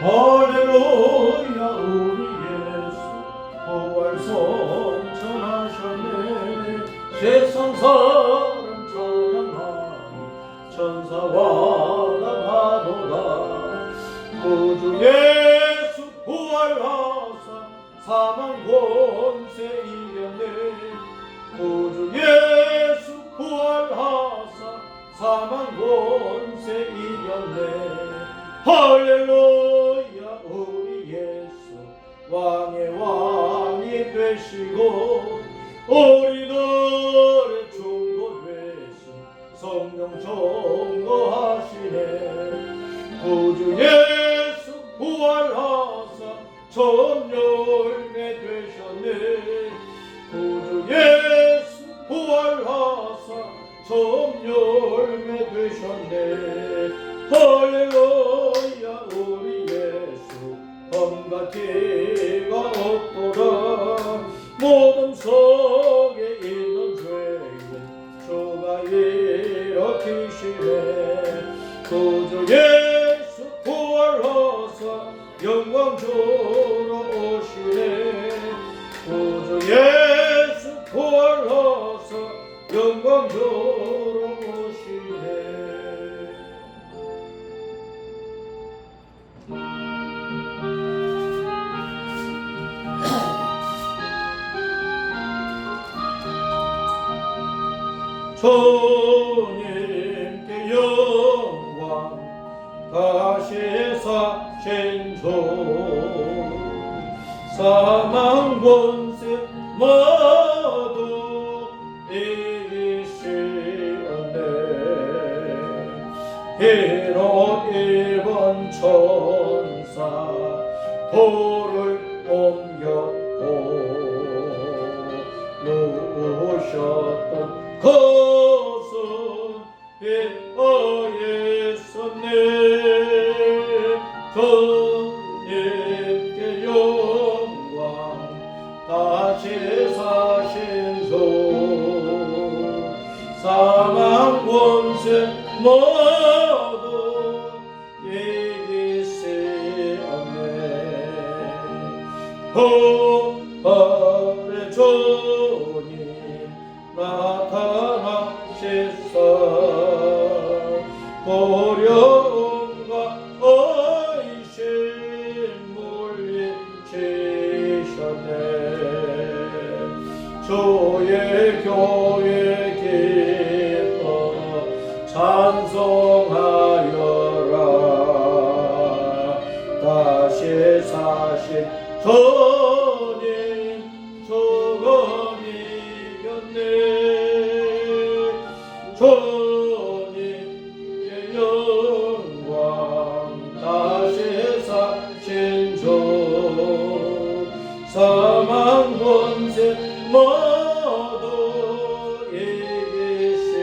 할렐루야 우리 예수 부활 성천하셨네. 세상 사람 찬양하니 천사와 나가도다. 구주 예수 부활하사 사망 권세 이겼네. 구주 예수 부활하사 사망 권세 이겼네. 할렐루야 우리 예수 왕의 왕이 되시고 우리들의 중보 되신 성령 전거하시네. 구주 예수 부활하사 처음 열매 되셨네. 구주 예수 부활하사 처음 열매 되셨네. 할렐루야 우리 예수 검과 티가 없도다. 모든 속에 있는 죄인 주가 일으키시네. 구주 예수 부활하사 영광 주러 오시네. 구주 예수 부활하사 영광 주러 오시네. 주님께 영광 다시 사신 주 사망 권세 모두 이기시었네. 비록 일본 천사 돌을 옮겼고 누우셨던 것은 빛어였었네. 주님께 영광 다시 사신 주 사망 권세 모두 이기시었네. 부활의 주님 나타나시사 고려움과 의심 물리치셨네. 주의 교회 기뻐 찬송하여라. 다시 사신 주님 죽음 이겼네. 주님께 영광 다시 사신 주 사망 권세 모두 이기시었네.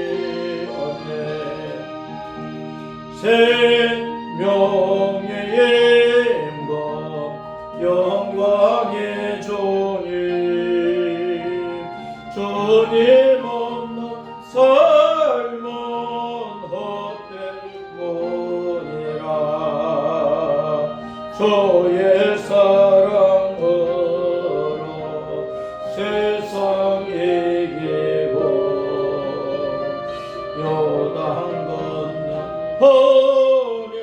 생명의 임금 영광의 주님 주님 없는 삶은 헛되무니라. 주의 사랑으로 세상 이기고 요단 건너 호량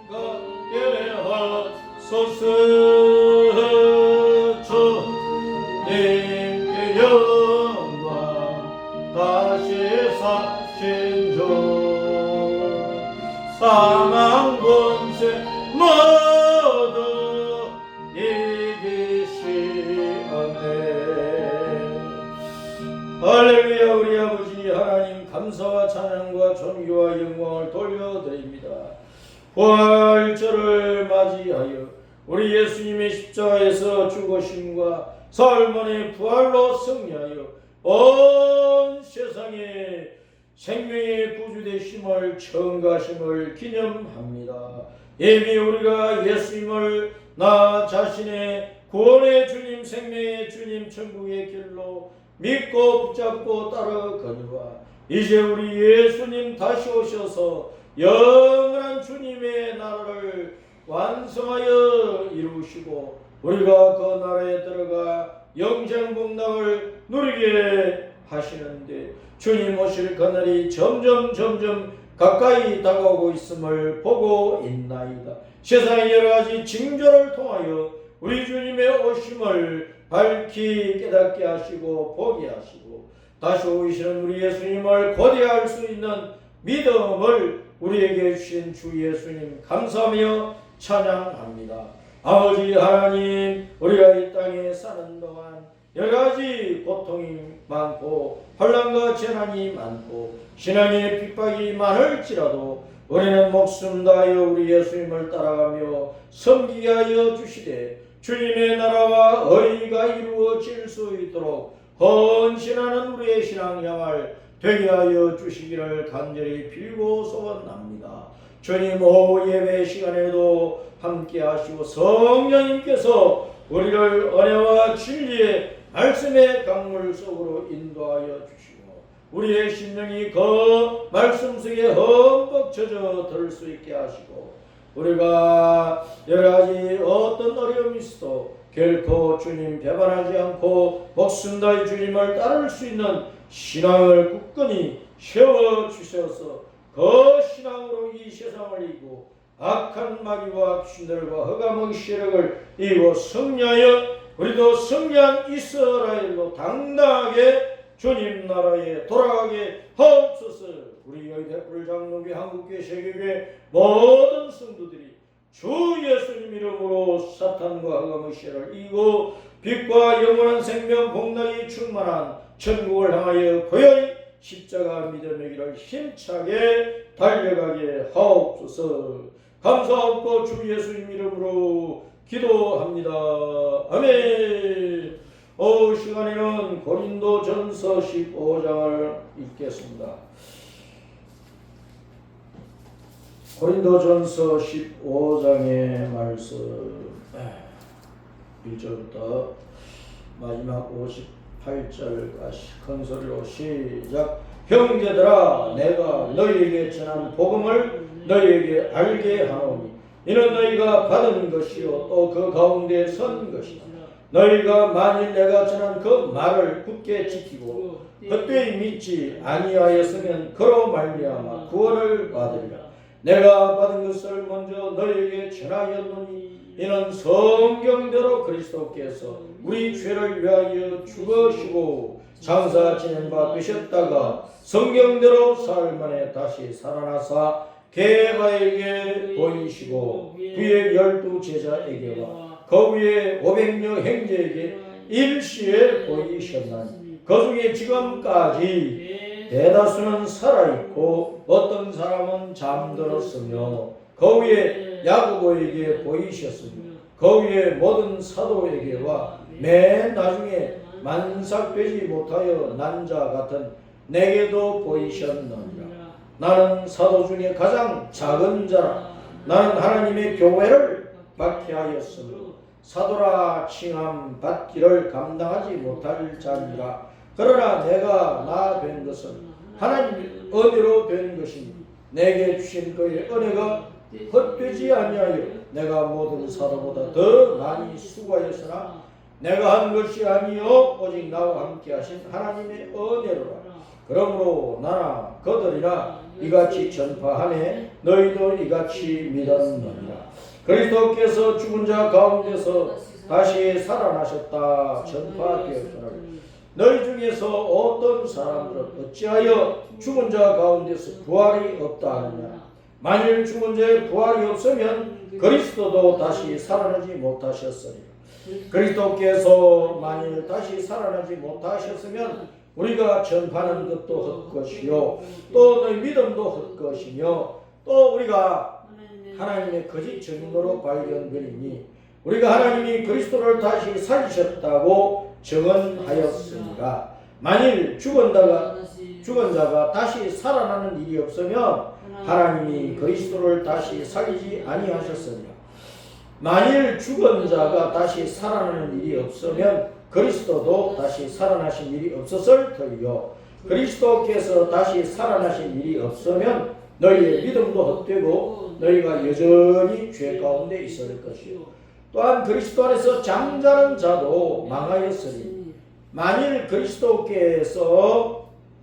가게 하소서. 주님께 영광 다시 사신 주 사망 권세 모두 이기시었네. 할렐루야. 우리 아버지 하나님 감사와 찬양과 존귀와 영광을 돌려드립니다. 부활절을 맞이하여 우리 예수님의 십자가에서 죽으심과 사흘만에 부활로 승리하여 온 세상에 생명의 구주 되심을 청가심을 기념합니다. 이미 우리가 예수님을 나 자신의 구원의 주님, 생명의 주님, 천국의 길로 믿고 붙잡고 따라가니와 이제 우리 예수님 다시 오셔서 영원한 주님의 나라를 완성하여 이루시고 우리가 그 나라에 들어가 영생 복락을 누리게 하시는데 주님 오실 그날이 점점 가까이 다가오고 있음을 보고 있나이다. 세상의 여러 가지 징조를 통하여 우리 주님의 오심을 밝히 깨닫게 하시고 보게 하시고 다시 오시는 우리 예수님을 고대할 수 있는 믿음을 우리에게 주신 주 예수님 감사하며 찬양합니다. 아버지 하나님, 우리가 이 땅에 사는 동안 여러 가지 고통이 많고 환난과 재난이 많고 신앙의 핍박이 많을지라도 우리는 목숨 다하여 우리 예수님을 따라가며 섬기게 하여 주시되 주님의 나라와 의가 이루어질 수 있도록 헌신하는 우리의 신앙생활 되게 하여 주시기를 간절히 빌고 소원합니다. 주님 오후 예배 시간에도 함께 하시고 성령님께서 우리를 은혜와 진리의 말씀의 강물 속으로 인도하여 주시고 우리의 심령이 그 말씀 속에 흠뻑 젖어 들 수 있게 하시고 우리가 여러 가지 어떤 어려움이 있어도 결코 주님 배반하지 않고 목숨 다해 주님을 따를 수 있는 신앙을 굳건히 세워주셔서 그 신앙으로 이 세상을 이기고 악한 마귀와 귀신들과 흑암의 세력을 이기고 승리하여 우리도 승리한 이스라엘로 당당하게 주님 나라에 돌아가게 하옵소서. 우리 여의대불 장로교 한국교회 세계교회 모든 성도들이 주 예수님 이름으로 사탄과 흑암의 세력을 이기고 빛과 영원한 생명 복락이 충만한 천국을 향하여 고요히 십자가 믿음의 길을 힘차게 달려가게 하옵소서. 감사하고 주 예수님 이름으로 기도합니다. 아멘. 시간에는 고린도전서 15장을 읽겠습니다. 고린도전서 15장의 말씀 1절부터 마지막 58절까지 큰 소리로 시작. 형제들아, 내가 너희에게 전한 복음을 너희에게 알게 하노니 이는 너희가 받은 것이요 또 그 가운데 선 것이다. 너희가 만일 내가 전한 그 말을 굳게 지키고 헛되이 믿지 아니하였으면 그로 말미암아 구원을 받으리라. 내가 받은 것을 먼저 너희에게 전하였노니 이는 성경대로 그리스도께서 우리 죄를 위하여 죽으시고 장사 지낸 바 되셨다가 성경대로 사흘 만에 다시 살아나사 게바에게 보이시고 그의 12 제자에게와 그 위에 500여 형제에게 일시에 보이셨나니 그 중에 지금까지 대다수는 살아있고 어떤 사람은 잠들었으며 그 위에 야고보에게 보이셨으며 그 위에 모든 사도에게와 맨 나중에 만삭되지 못하여 난 자 같은 내게도 보이셨느니라. 나는 사도 중에 가장 작은 자라. 나는 하나님의 교회를 박해하였으므로 사도라 칭함 받기를 감당하지 못할 자니라. 그러나 내가 나 된 것은 하나님의 은혜로 된 것이니 내게 주신 그의 은혜가 헛되지 아니하여 내가 모든 사도보다 더 많이 수고하였으나 내가 한 것이 아니요 오직 나와 함께 하신 하나님의 은혜로라. 그러므로 나나 그들이나 이같이 전파하네 너희도 이같이 믿었느니라. 그리스도께서 죽은 자 가운데서 다시 살아나셨다 전파되었거늘 너희 중에서 어떤 사람들은 어찌하여 죽은 자 가운데서 부활이 없다 하느냐. 만일 죽은 자의 부활이 없으면 그리스도도 다시 살아나지 못하셨으리라. 그리스도께서 만일 다시 살아나지 못하셨으면 우리가 전파하는 것도 헛것이요 또 너희 믿음도 헛것이며 또 우리가 하나님의 거짓 증인으로 발견되리니 우리가 하나님이 그리스도를 다시 살리셨다고 증언하였으니라. 만일 죽은 자가 다시 살아나는 일이 없으면 하나님이 그리스도를 다시 살리지 아니하셨으니라. 만일 죽은 자가 다시 살아나는 일이 없으면 그리스도도 다시 살아나신 일이 없었을 터이요 그리스도께서 다시 살아나신 일이 없으면 너희의 믿음도 헛되고 너희가 여전히 죄 가운데 있을 것이요 또한 그리스도 안에서 잠자는 자도 망하였으니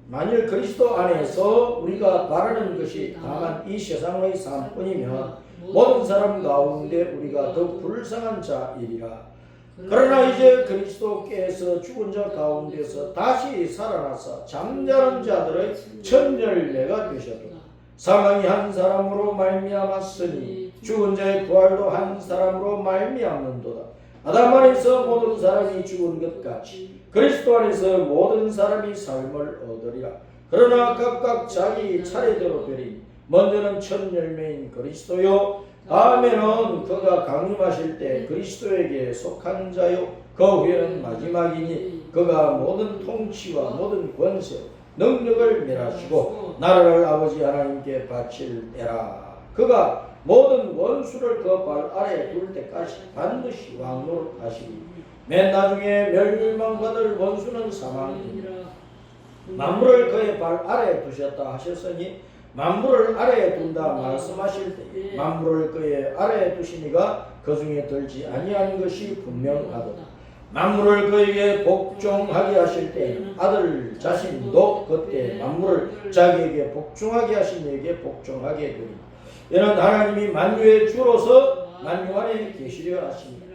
만일 그리스도 안에서 우리가 바라는 것이 다만 이 세상의 삶뿐이면 모든 사람 가운데 우리가 더 불쌍한 자이리라. 그러나 이제 그리스도께서 죽은 자 가운데서 다시 살아나서 잠자는 자들의 천열매가 되셨도다. 사망이 한 사람으로 말미암았으니 죽은 자의 부활도 한 사람으로 말미암는도다. 아담 안에서 모든 사람이 죽은 것 같이 그리스도 안에서 모든 사람이 삶을 얻으리라. 그러나 각각 자기 차례대로 되리니 먼저는 첫 열매인 그리스도요 다음에는 그가 강림하실 때 그리스도에게 속한 자요 그 후에는 마지막이니 그가 모든 통치와 모든 권세 능력을 멸하시고 나라를 아버지 하나님께 바칠 때라. 그가 모든 원수를 그 발 아래에 둘 때까지 반드시 왕노릇하시리. 맨 나중에 멸망받을 원수는 사망이니라. 만물을 그의 발 아래에 두셨다 하셨으니 만물을 아래에 둔다 말씀하실 때 만물을 그의 아래에 두시니가 그 중에 들지 아니한 것이 분명하도다. 만물을 그에게 복종하게 하실 때 아들 자신도 그때 만물을 자기에게 복종하게 하신 이에게 복종하게 되리니 이는 하나님이 만유의 주로서 만유 안에 계시려 하십니다.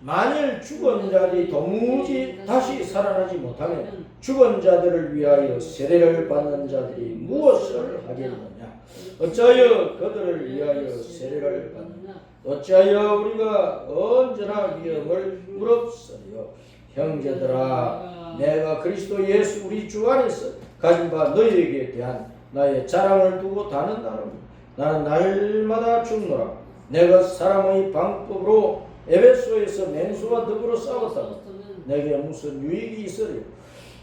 만일 죽은 자들이 도무지 다시 살아나지 못하면 죽은 자들을 위하여 세례를 받는 자들이 무엇을 하겠느냐? 어찌하여 그들을 위하여 세례를 받느냐? 어찌하여 우리가 언제나 위험을 무릅쓰려? 형제들아, 내가 그리스도 예수 우리 주 안에서 가진 바 너희에게 대한 나의 자랑을 두고 다는 나는 날마다 죽노라. 내가 사람의 방법으로 에베소에서 맹수와 더불어 싸웠다고 내게 무슨 유익이 있으리요?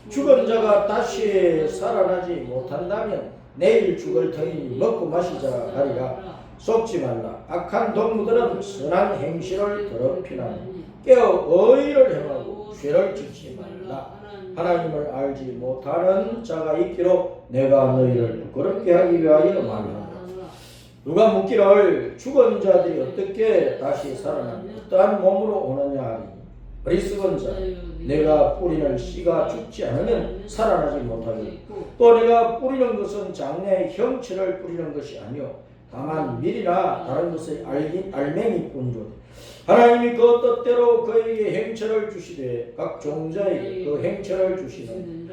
죽은 자가 다시 살아나지 못한다면 내일 죽을 터이니 먹고 마시자 하리라. 속지 말라. 악한 동무들은 선한 행실을 더럽히나니 깨어 의를 행하고 죄를 짓지 말라. 하나님을 알지 못하는 자가 있기로 내가 너희를 부끄럽게 하기 위하여 말한다. 누가 묻기를 죽은 자들이 어떻게 다시 살아나며 어떠한 몸으로 오느냐 하니 어리석은 자 내가 뿌리는 씨가 죽지 않으면 살아나지 못하겠고 또 내가 뿌리는 것은 장래의 형체를 뿌리는 것이 아니요 다만 밀이나 다른 것의 알맹이뿐이로되 하나님이 그 뜻대로 그에게 행체를 주시되 각 종자에게 그 행체를 주시는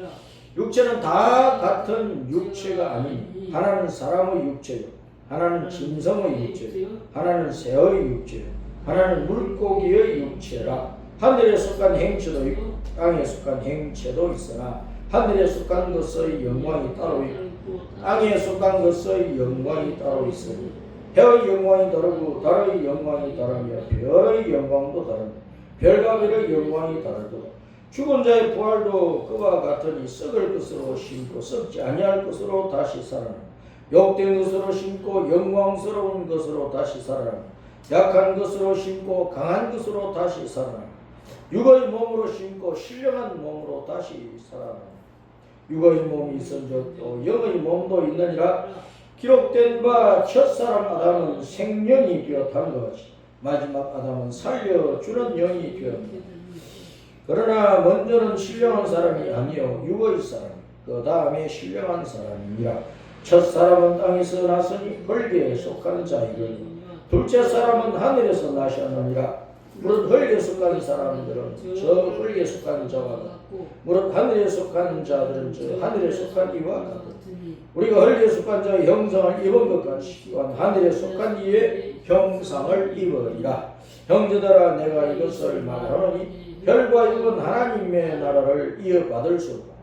육체는 다 같은 육체가 아니니 하나는 사람의 육체요 하나는 짐승의 육체요 하나는 새의 육체요 하나는 물고기의 육체라. 하늘에 속한 행체도 있고 땅에 속한 행체도 있으나 하늘에 속한 것의 영광이 따로 있고 땅에 속한 것의 영광이 따로 있으니 해의 영광이 다르고 달의 영광이 다르며 별의 영광도 다르며 별과 별의 영광이 다르도다. 죽은 자의 부활도 그와 같으니 썩을 것으로 심고 썩지 아니할 것으로 다시 살아나 욕된 것으로 심고 영광스러운 것으로 다시 살아나 약한 것으로 심고 강한 것으로 다시 살아나 육의 몸으로 심고 신령한 몸으로 다시 살아나 육의 몸이 있은즉 또 영의 몸도 있느니라. 기록된 바 첫사람 아담은 생명이 되었던 것이 마지막 아담은 살려주는 영이 되었다. 그러나 먼저는 신령한 사람이 아니요 육의 사람 그 다음에 신령한 사람이니라. 첫사람은 땅에서 났으니 흙에 속한 자이거니 둘째 사람은 하늘에서 나셨느니라. 무릇 흙에 속한 사람들은 저 흙에 속한 자와 같고 무릇 하늘에 속한 자들은 저 하늘에 속한 이와 같으니 우리가 흙에 속한 자의 형상을 입은 것 같이 또한 하늘에 속한 이의 형상을 입으리라. 형제들아 내가 이것을 말하노니 별과 육은 하나님의 나라를 이어받을 수 없고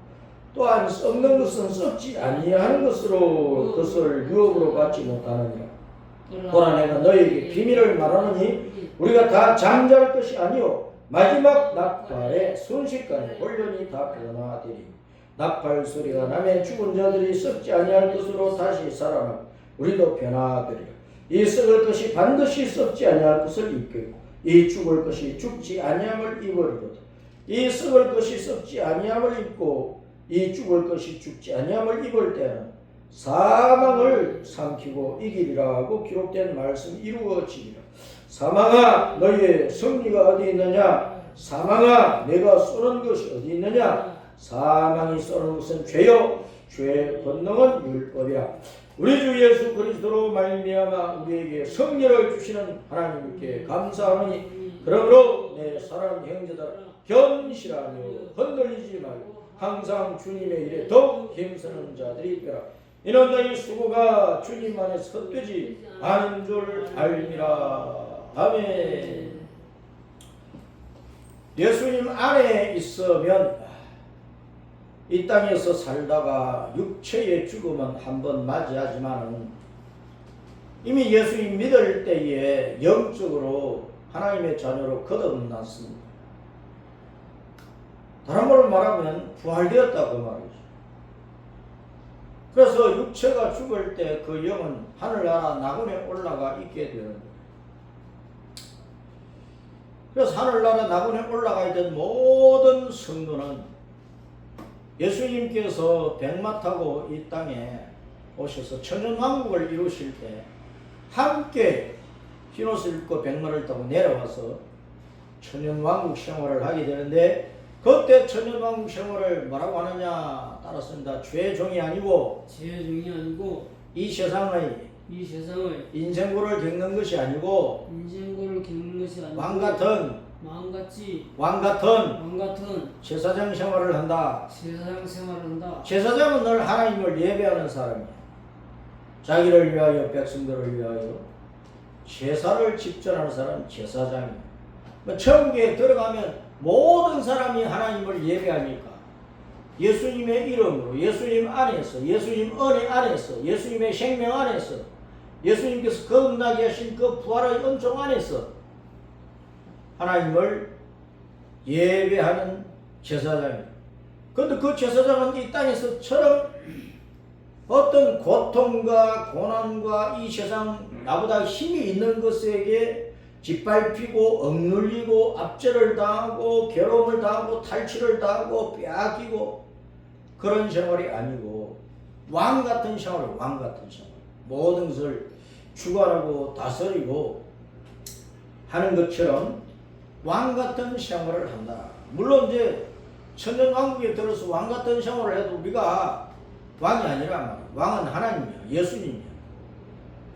또한 썩는 것은 썩지 아니하는 것으로 그것을 유업으로 받지 못하느니라. 또한 내가 너희에게 비밀을 말하노니 우리가 다 잠잘 것이 아니요 마지막 나팔에 순식간에 혼련이 다 변화되리. 나팔 소리가 나면 죽은 자들이 썩지 아니할 것으로 다시 살아나고 우리도 변화되리라. 이 썩을 것이 반드시 썩지 아니할 것을 입겠고 이 죽을 것이 죽지 아니함을 입으리로다. 이 썩을 것이 썩지 아니함을 입고 이 죽을 것이 죽지 아니함을 입을 때는 사망을 삼키고 이기리라 하고 기록된 말씀이 이루어지리라. 사망아 너희의 승리가 어디 있느냐? 사망아 내가 쏘는 것이 어디 있느냐? 사망이 쏘는 것은 죄요 죄의 권능은 율법이라. 우리 주 예수 그리스도로 말미암아 우리에게 승리를 주시는 하나님께 감사하노니 그러므로 내 사랑하는 형제들아 견실하며 흔들리지 말고 항상 주님의 일에 더욱 힘쓰는 자들이 되라. 이는 너희 수고가 주님 안에서 헛되지 않은 줄 알미라. 아멘. 예수님 안에 있으면 이 땅에서 살다가 육체의 죽음은 한번 맞이하지만 이미 예수님 믿을 때에 영적으로 하나님의 자녀로 거듭났습니다. 다른 말로 말하면 부활되었다 그 말이죠. 그래서 육체가 죽을 때 그 영은 하늘나라 낙원에 올라가 있게 되는 거예요. 그래서 하늘나라 낙원에 올라가 있던 모든 성도는 예수님께서 백마 타고 이 땅에 오셔서 천년왕국을 이루실 때 함께 흰옷을 입고 백마를 타고 내려와서 천년왕국 생활을 하게 되는데 그때 천년왕국 생활을 뭐라고 하느냐 따랐습니다. 죄의 종이 아니고 이 세상의 인생고를 겪는 것이 아니고 왕 같은 제사장 생활을 한다. 제사장은 늘 하나님을 예배하는 사람이야. 자기를 위하여 백성들을 위하여 제사를 집전하는 사람은 제사장이야. 천국에 들어가면 모든 사람이 하나님을 예배하니까 예수님의 이름으로 예수님 안에서 예수님 은혜 안에서 예수님의 생명 안에서 예수님께서 거듭나게 하신 그 부활의 은총 안에서 하나님을 예배하는 제사장입니다. 그런데 그 제사장은 이 땅에서처럼 어떤 고통과 고난과 이 세상 나보다 힘이 있는 것에게 짓밟히고 억눌리고 압제를 당하고 괴로움을 당하고 탈취를 당하고 빼앗기고 그런 생활이 아니고 왕같은 생활, 왕같은 생활. 모든 것을 주관하고 다스리고 하는 것처럼 왕같은 생활을 한다. 물론 이제 천년왕국에 들어서 왕같은 생활을 해도 우리가 왕이 아니라 왕은 하나님이야. 예수님이야.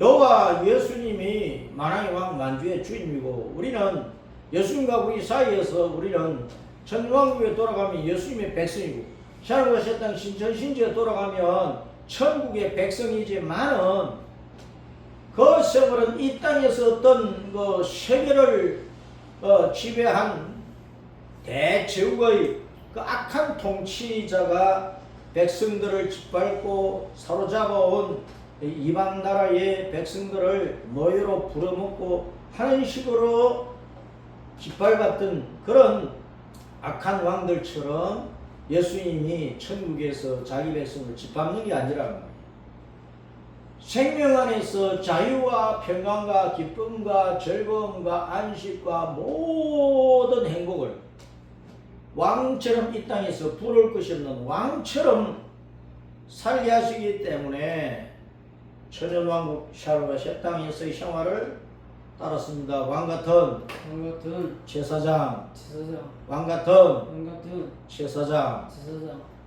여호와 예수님이 만왕의 왕 만주의 주인이고 우리는 예수님과 우리 사이에서 우리는 천왕국에 돌아가면 예수님의 백성이고 하늘과 새 땅 신천신지에 돌아가면 천국의 백성이지만은 그 생활은 이 땅에서 어떤 그 세계를 지배한 대제국의 그 악한 통치자가 백성들을 짓밟고 사로잡아온 이방 나라의 백성들을 노예로 부려먹고 하는 식으로 짓밟았던 그런 악한 왕들처럼 예수님이 천국에서 자기 백성을 짓밟는 게 아니라 생명 안에서 자유와 평강과 기쁨과 즐거움과 안식과 모든 행복을 왕처럼 이 땅에서 부러울 것이 없는 왕처럼 살게 하시기 때문에 천연왕국 샤르와 새 땅에서의 생활을 따랐습니다. 왕같은 제사장, 왕같은 제사장,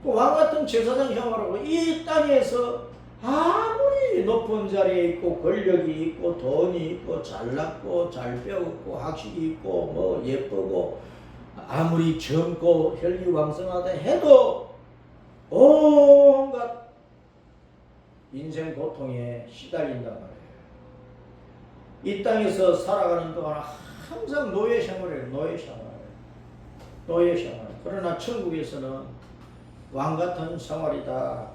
왕같은 제사장 생활하고 이 땅에서 아무리 높은 자리에 있고 권력이 있고 돈이 있고 잘났고 잘 배웠고 학식이 있고 뭐 예쁘고 아무리 젊고 혈기왕성하다 해도 온갖 인생 고통에 시달린단 말이에요. 이 땅에서 살아가는 동안 항상 노예 생활이에요. 노예 생활. 그러나 천국에서는 왕같은 생활이다.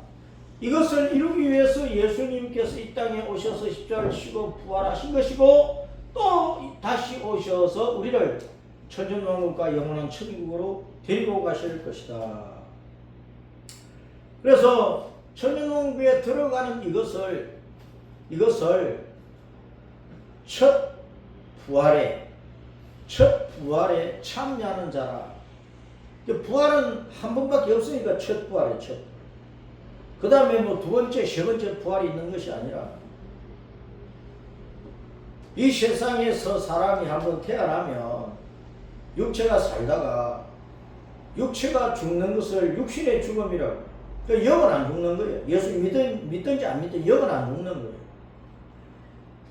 이것을 이루기 위해서 예수님께서 이 땅에 오셔서 십자가를 지고 부활하신 것이고 또 다시 오셔서 우리를 천년왕국과 영원한 천국으로 데리고 가실 것이다. 그래서 천년왕국에 들어가는 이것을 첫 부활에 참여하는 자라. 부활은 한 번밖에 없으니까 첫 부활이에요. 첫 부활. 그 다음에 뭐 두 번째, 세 번째 부활이 있는 것이 아니라 이 세상에서 사람이 한번 태어나면 육체가 살다가 육체가 죽는 것을 육신의 죽음이라고. 그러니까 영은 안 죽는 거예요. 예수 믿든지 안 믿든지 영은 안 죽는 거예요.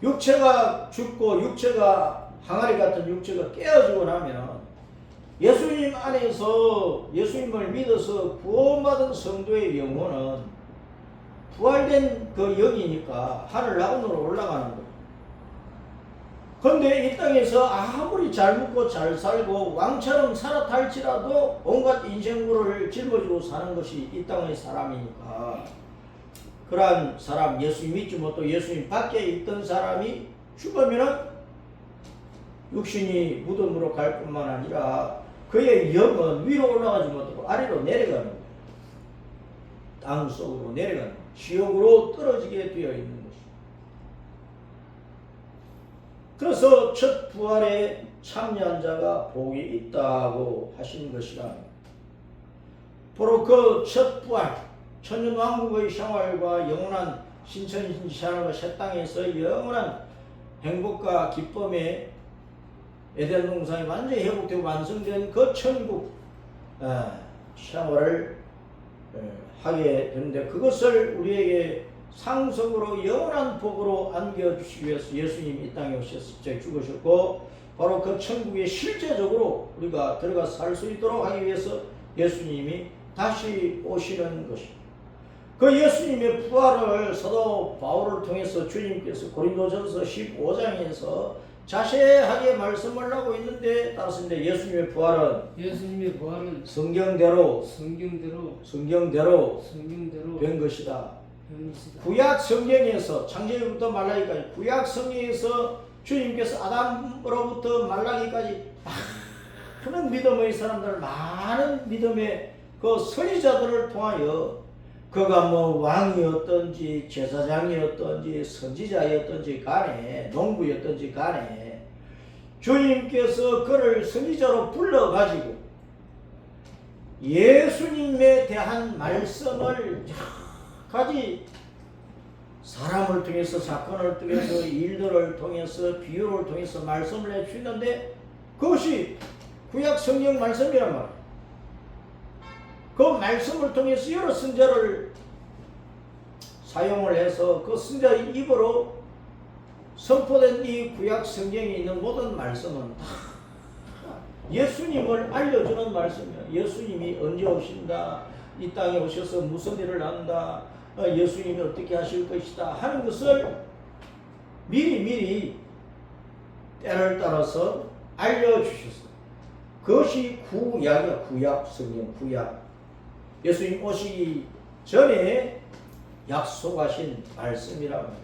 육체가 죽고 육체가 항아리 같은 육체가 깨어지고 나면 예수님 안에서 예수님을 믿어서 구원받은 성도의 영혼은 부활된 그 영이니까 하늘 나온으로 올라가는 거예요. 그런데 이 땅에서 아무리 잘 먹고 잘 살고 왕처럼 살았다 할지라도 온갖 인생구를 짊어지고 사는 것이 이 땅의 사람이니까 그러한 사람, 예수님 믿지 못하고 예수님 밖에 있던 사람이 죽으면은 육신이 무덤으로 갈 뿐만 아니라 그의 영은 위로 올라가지 못하고 아래로 내려가는 거예요. 땅 속으로 내려가는 거예요. 지옥으로 떨어지게 되어 있는 것입니다. 그래서 첫 부활에 참여한 자가 복이 있다고 하신 것이라 바로 그 첫 부활, 천년왕국의 생활과 영원한 신천지산과 새 땅에서 영원한 행복과 기쁨의 에덴 동산이 완전히 회복되고 완성된 그 천국 생활을 하게 되는데 그것을 우리에게 상속으로 영원한 복으로 안겨주시기 위해서 예수님이 이 땅에 오셔서 십자가에 죽으셨고 바로 그 천국에 실제적으로 우리가 들어가 살 수 있도록 하기 위해서 예수님이 다시 오시는 것입니다. 그 예수님의 부활을 사도 바울을 통해서 주님께서 고린도전서 15장에서 자세하게 말씀을 하고 있는데 따라서 예수님의 부활은 성경대로 된 것이다. 구약 성경에서 창세기부터 말라기까지 구약 성경에서 주님께서 아담으로부터 말라기까지 많은 믿음의 사람들, 많은 믿음의 그 선지자들을 통하여 그가 뭐 왕이었던지 제사장이었던지 선지자였던지 간에 농부였던지 간에 주님께서 그를 선지자로 불러가지고 예수님에 대한 말씀을 가지 사람을 통해서 사건을 통해서 일들을 통해서 비유를 통해서 말씀을 해주시는데 그것이 구약 성경 말씀이란 말이에요. 그 말씀을 통해서 여러 선자를 사용을 해서 그 선자의 입으로 선포된 이 구약 성경에 있는 모든 말씀은 다 예수님을 알려주는 말씀이에요. 예수님이 언제 오신다, 이 땅에 오셔서 무슨 일을 한다, 예수님이 어떻게 하실 것이다 하는 것을 미리 때를 따라서 알려주셨어요. 그것이 구약이야. 구약 성경, 구약. 예수님 오시기 전에 약속하신 말씀이라고 해요.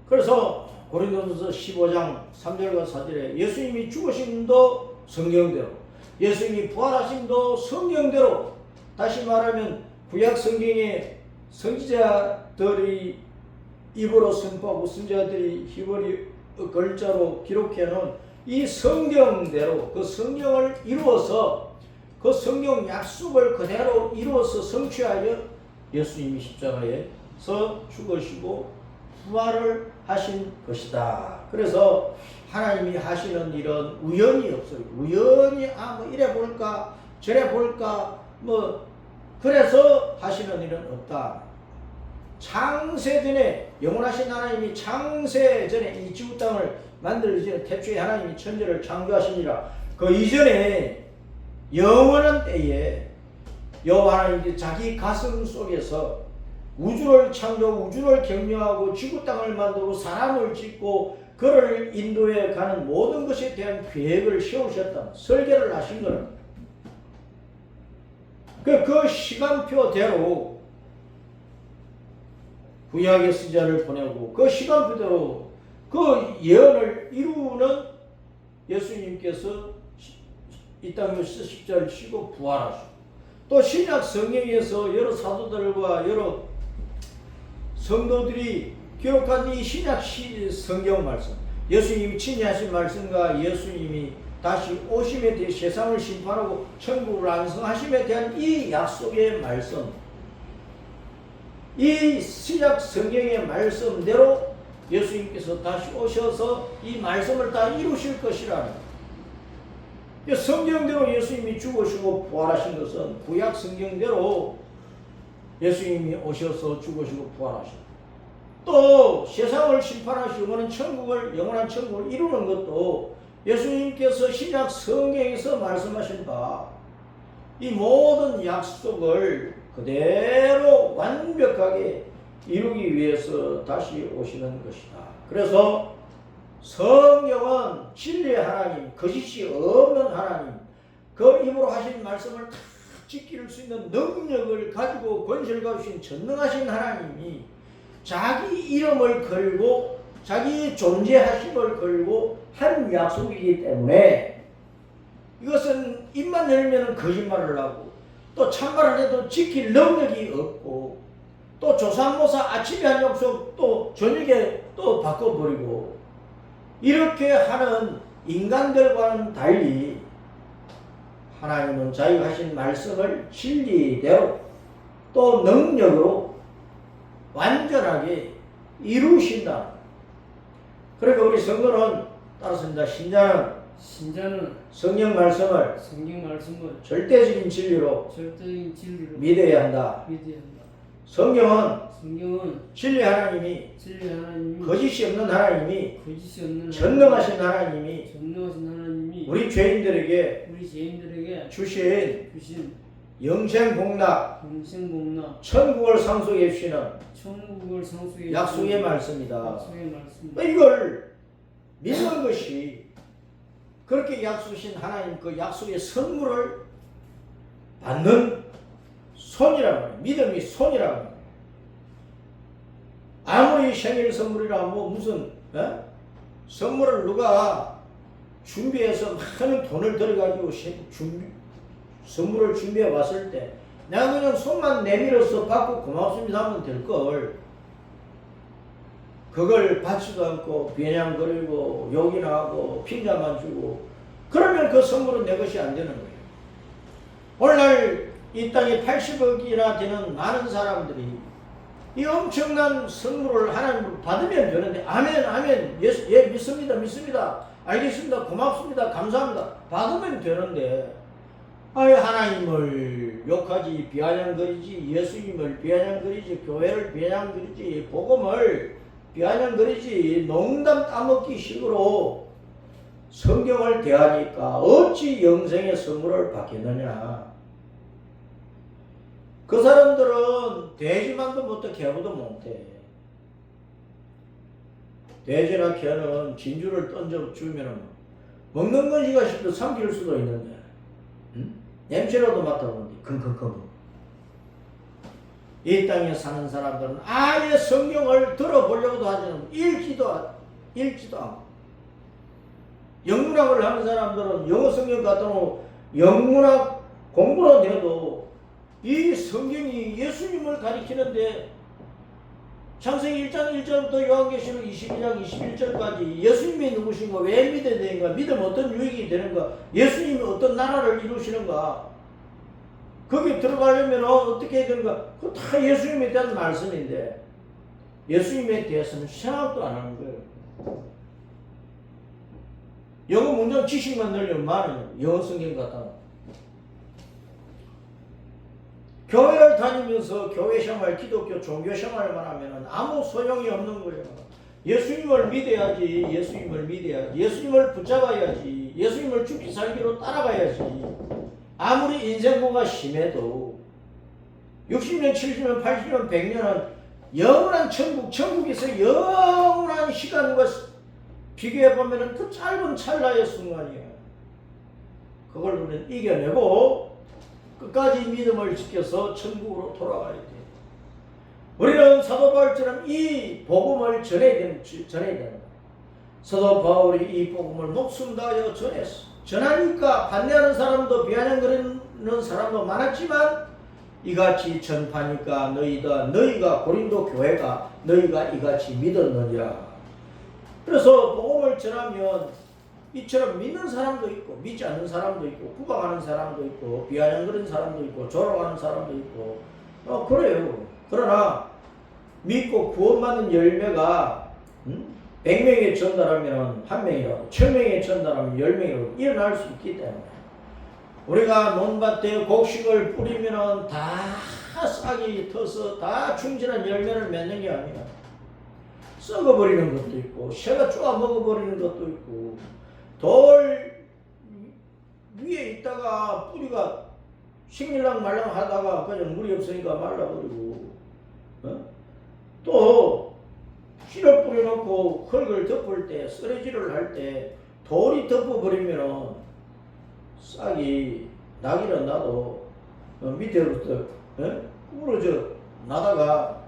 그래서 고린도전서 15장 3절과 4절에 예수님이 죽으심도 성경대로, 예수님이 부활하심도 성경대로, 다시 말하면 구약 성경에 선지자들이 입으로 선포하고 선지자들이 히브리 글자로 기록해 놓은 이 성경대로 그 성경을 이루어서 그 성경 약속을 그대로 이루어서 성취하여 예수님이 십자가에서 죽으시고 부활을 하신 것이다. 그래서 하나님이 하시는 일은 우연이 없어요. 우연히 뭐 이래 볼까 저래 볼까 뭐 그래서 하시는 일은 없다. 창세전에 영원하신 하나님이 창세전에 이 지구 땅을 만들기 전에 태초에 하나님이 천지를 창조하시니라. 그 이전에 영원한 때에 여호와 하나님이 자기 가슴 속에서 우주를 창조하고 우주를 경영하고 지구 땅을 만들고 사람을 짓고 그를 인도해 가는 모든 것에 대한 계획을 세우셨다. 설계를 하신 거는 그 시간표대로 구약의 선지자를 보내고 그 시간표대로 그 예언을 이루는 예수님께서 이 땅에 십자가를 지고 부활하시고 또 신약 성경에서 여러 사도들과 여러 성도들이 기록한 이 신약 성경 말씀, 예수님이 친히 하신 말씀과 예수님이 다시 오심에 대해 세상을 심판하고 천국을 완성하심에 대한 이 약속의 말씀, 이 신약 성경의 말씀대로 예수님께서 다시 오셔서 이 말씀을 다 이루실 것이라는 성경대로 예수님이 죽으시고 부활하신 것은 구약 성경대로 예수님이 오셔서 죽으시고 부활하신 또 세상을 심판하시고 영원한 천국을 이루는 것도 예수님께서 신약 성경에서 말씀하신 바 이 모든 약속을 그대로 완벽하게 이루기 위해서 다시 오시는 것이다. 그래서 성경은 진리의 하나님, 거짓이 없는 하나님, 그 입으로 하신 말씀을 다 지킬 수 있는 능력을 가지고 권세를 가지신 전능하신 하나님이 자기 이름을 걸고 자기 존재하심을 걸고 한 약속이기 때문에 이것은 입만 열면 거짓말을 하고 또 참말을 해도 지킬 능력이 없고 또 조삼모사 아침에 한 약속 또 저녁에 또 바꿔버리고 이렇게 하는 인간들과는 달리 하나님은 자기가 하신 말씀을 진리대로 또 능력으로 완전하게 이루신다. 그러니까 우리 성도는 따라서입니다. 신자는 성경 말씀을 절대적인 진리로 믿어야 한다. 성경은 진리 하나님이 거짓이 없는 하나님이 전능하신 하나님이 우리 죄인들에게 주신 영생복락 천국을 상속해 주시는 약속의 말씀이다. 이걸 믿는 것이 그렇게 약속하신 하나님 그 약속의 선물을 받는 손이라고 해요. 믿음이 손이라고 해요. 아무리 생일 선물이라 무슨 선물을 누가 준비해서 많은 돈을 들여가지고 선물을 준비해 왔을 때 내가 그냥 손만 내밀어서 받고 고맙습니다 하면 될걸 그걸 받지도 않고 비아냥거리고 욕이나 하고 핀자만 주고 그러면 그 선물은 내 것이 안 되는 거예요. 오늘날 이 땅에 80억이나 되는 많은 사람들이 이 엄청난 선물을 하나님으로 받으면 되는데 아멘 예 믿습니다 알겠습니다 고맙습니다 감사합니다 받으면 되는데 하나님을 욕하지 비아냥거리지 예수님을 비아냥거리지 교회를 비아냥거리지 복음을 비아냥거리지 농담 따먹기 식으로 성경을 대하니까 어찌 영생의 선물을 받겠느냐. 그 사람들은 돼지만도 못해 개보도 못해. 돼지나 개는 진주를 던져 주면 먹는 것이가 싶어 삼킬 수도 있는데 냄새라도 맡아보는데 킁킁킁. 이 땅에 사는 사람들은 아예 성경을 들어보려고도 하지 않고 읽지도 않고 영문학을 하는 사람들은 영어 성경 갖다 놓고 영문학 공부는 해도 이 성경이 예수님을 가리키는데 창세기 1장 1절부터 요한계시록 22장 21절까지 예수님이 누구신가 왜 믿어야 되는가 믿으면 어떤 유익이 되는가 예수님이 어떤 나라를 이루시는가 거기 들어가려면 어떻게 해야 되는가 그거 다 예수님에 대한 말씀인데 예수님에 대해서는 생각도 안 하는 거예요. 영어 문장 지식만 늘리면 많아요. 영어 성경 갖다 놓고 교회를 다니면서 교회 생활, 기독교 종교 생활만 하면 아무 소용이 없는 거예요. 예수님을 믿어야지, 예수님을 붙잡아야지, 예수님을 죽기 살기로 따라가야지. 아무리 인생고가 심해도 60년, 70년, 80년, 100년은 영원한 천국에서 영원한 시간과 비교해보면 그 짧은 찰나의 순간이에요. 그걸 우리는 이겨내고 끝까지 믿음을 지켜서 천국으로 돌아가야 돼. 우리는 사도 바울처럼 이 복음을 전해야 된다. 사도 바울이 이 복음을 목숨 다하여 전했어. 전하니까 반대하는 사람도 비아냥거리는 사람도 많았지만 이같이 전파니까 너희가 고린도 교회가 너희가 이같이 믿었느니라. 그래서 복음을 전하면 이처럼 믿는 사람도 있고 믿지 않는 사람도 있고 구박하는 사람도 있고 비아냥거리는 사람도 있고 조롱하는 사람도 있고 그래요. 그러나 믿고 구원받는 열매가 100명에 전달하면 1명이라고 1000명에 전달하면 10명이라고 일어날 수 있기 때문에 우리가 논밭에 곡식을 뿌리면 다 싹이 터서 다 충실한 열매를 맺는 게 아니라 썩어버리는 것도 있고 새가 쪼아 먹어버리는 것도 있고 돌 위에 있다가 뿌리가 식릴랑 말랑 하다가 그냥 물이 없으니까 말라버리고 또 씨를 뿌려놓고 흙을 덮을 때 쓰레기를 할 때 돌이 덮어버리면 싹이 나기는 나도 밑에부터 부러져 나다가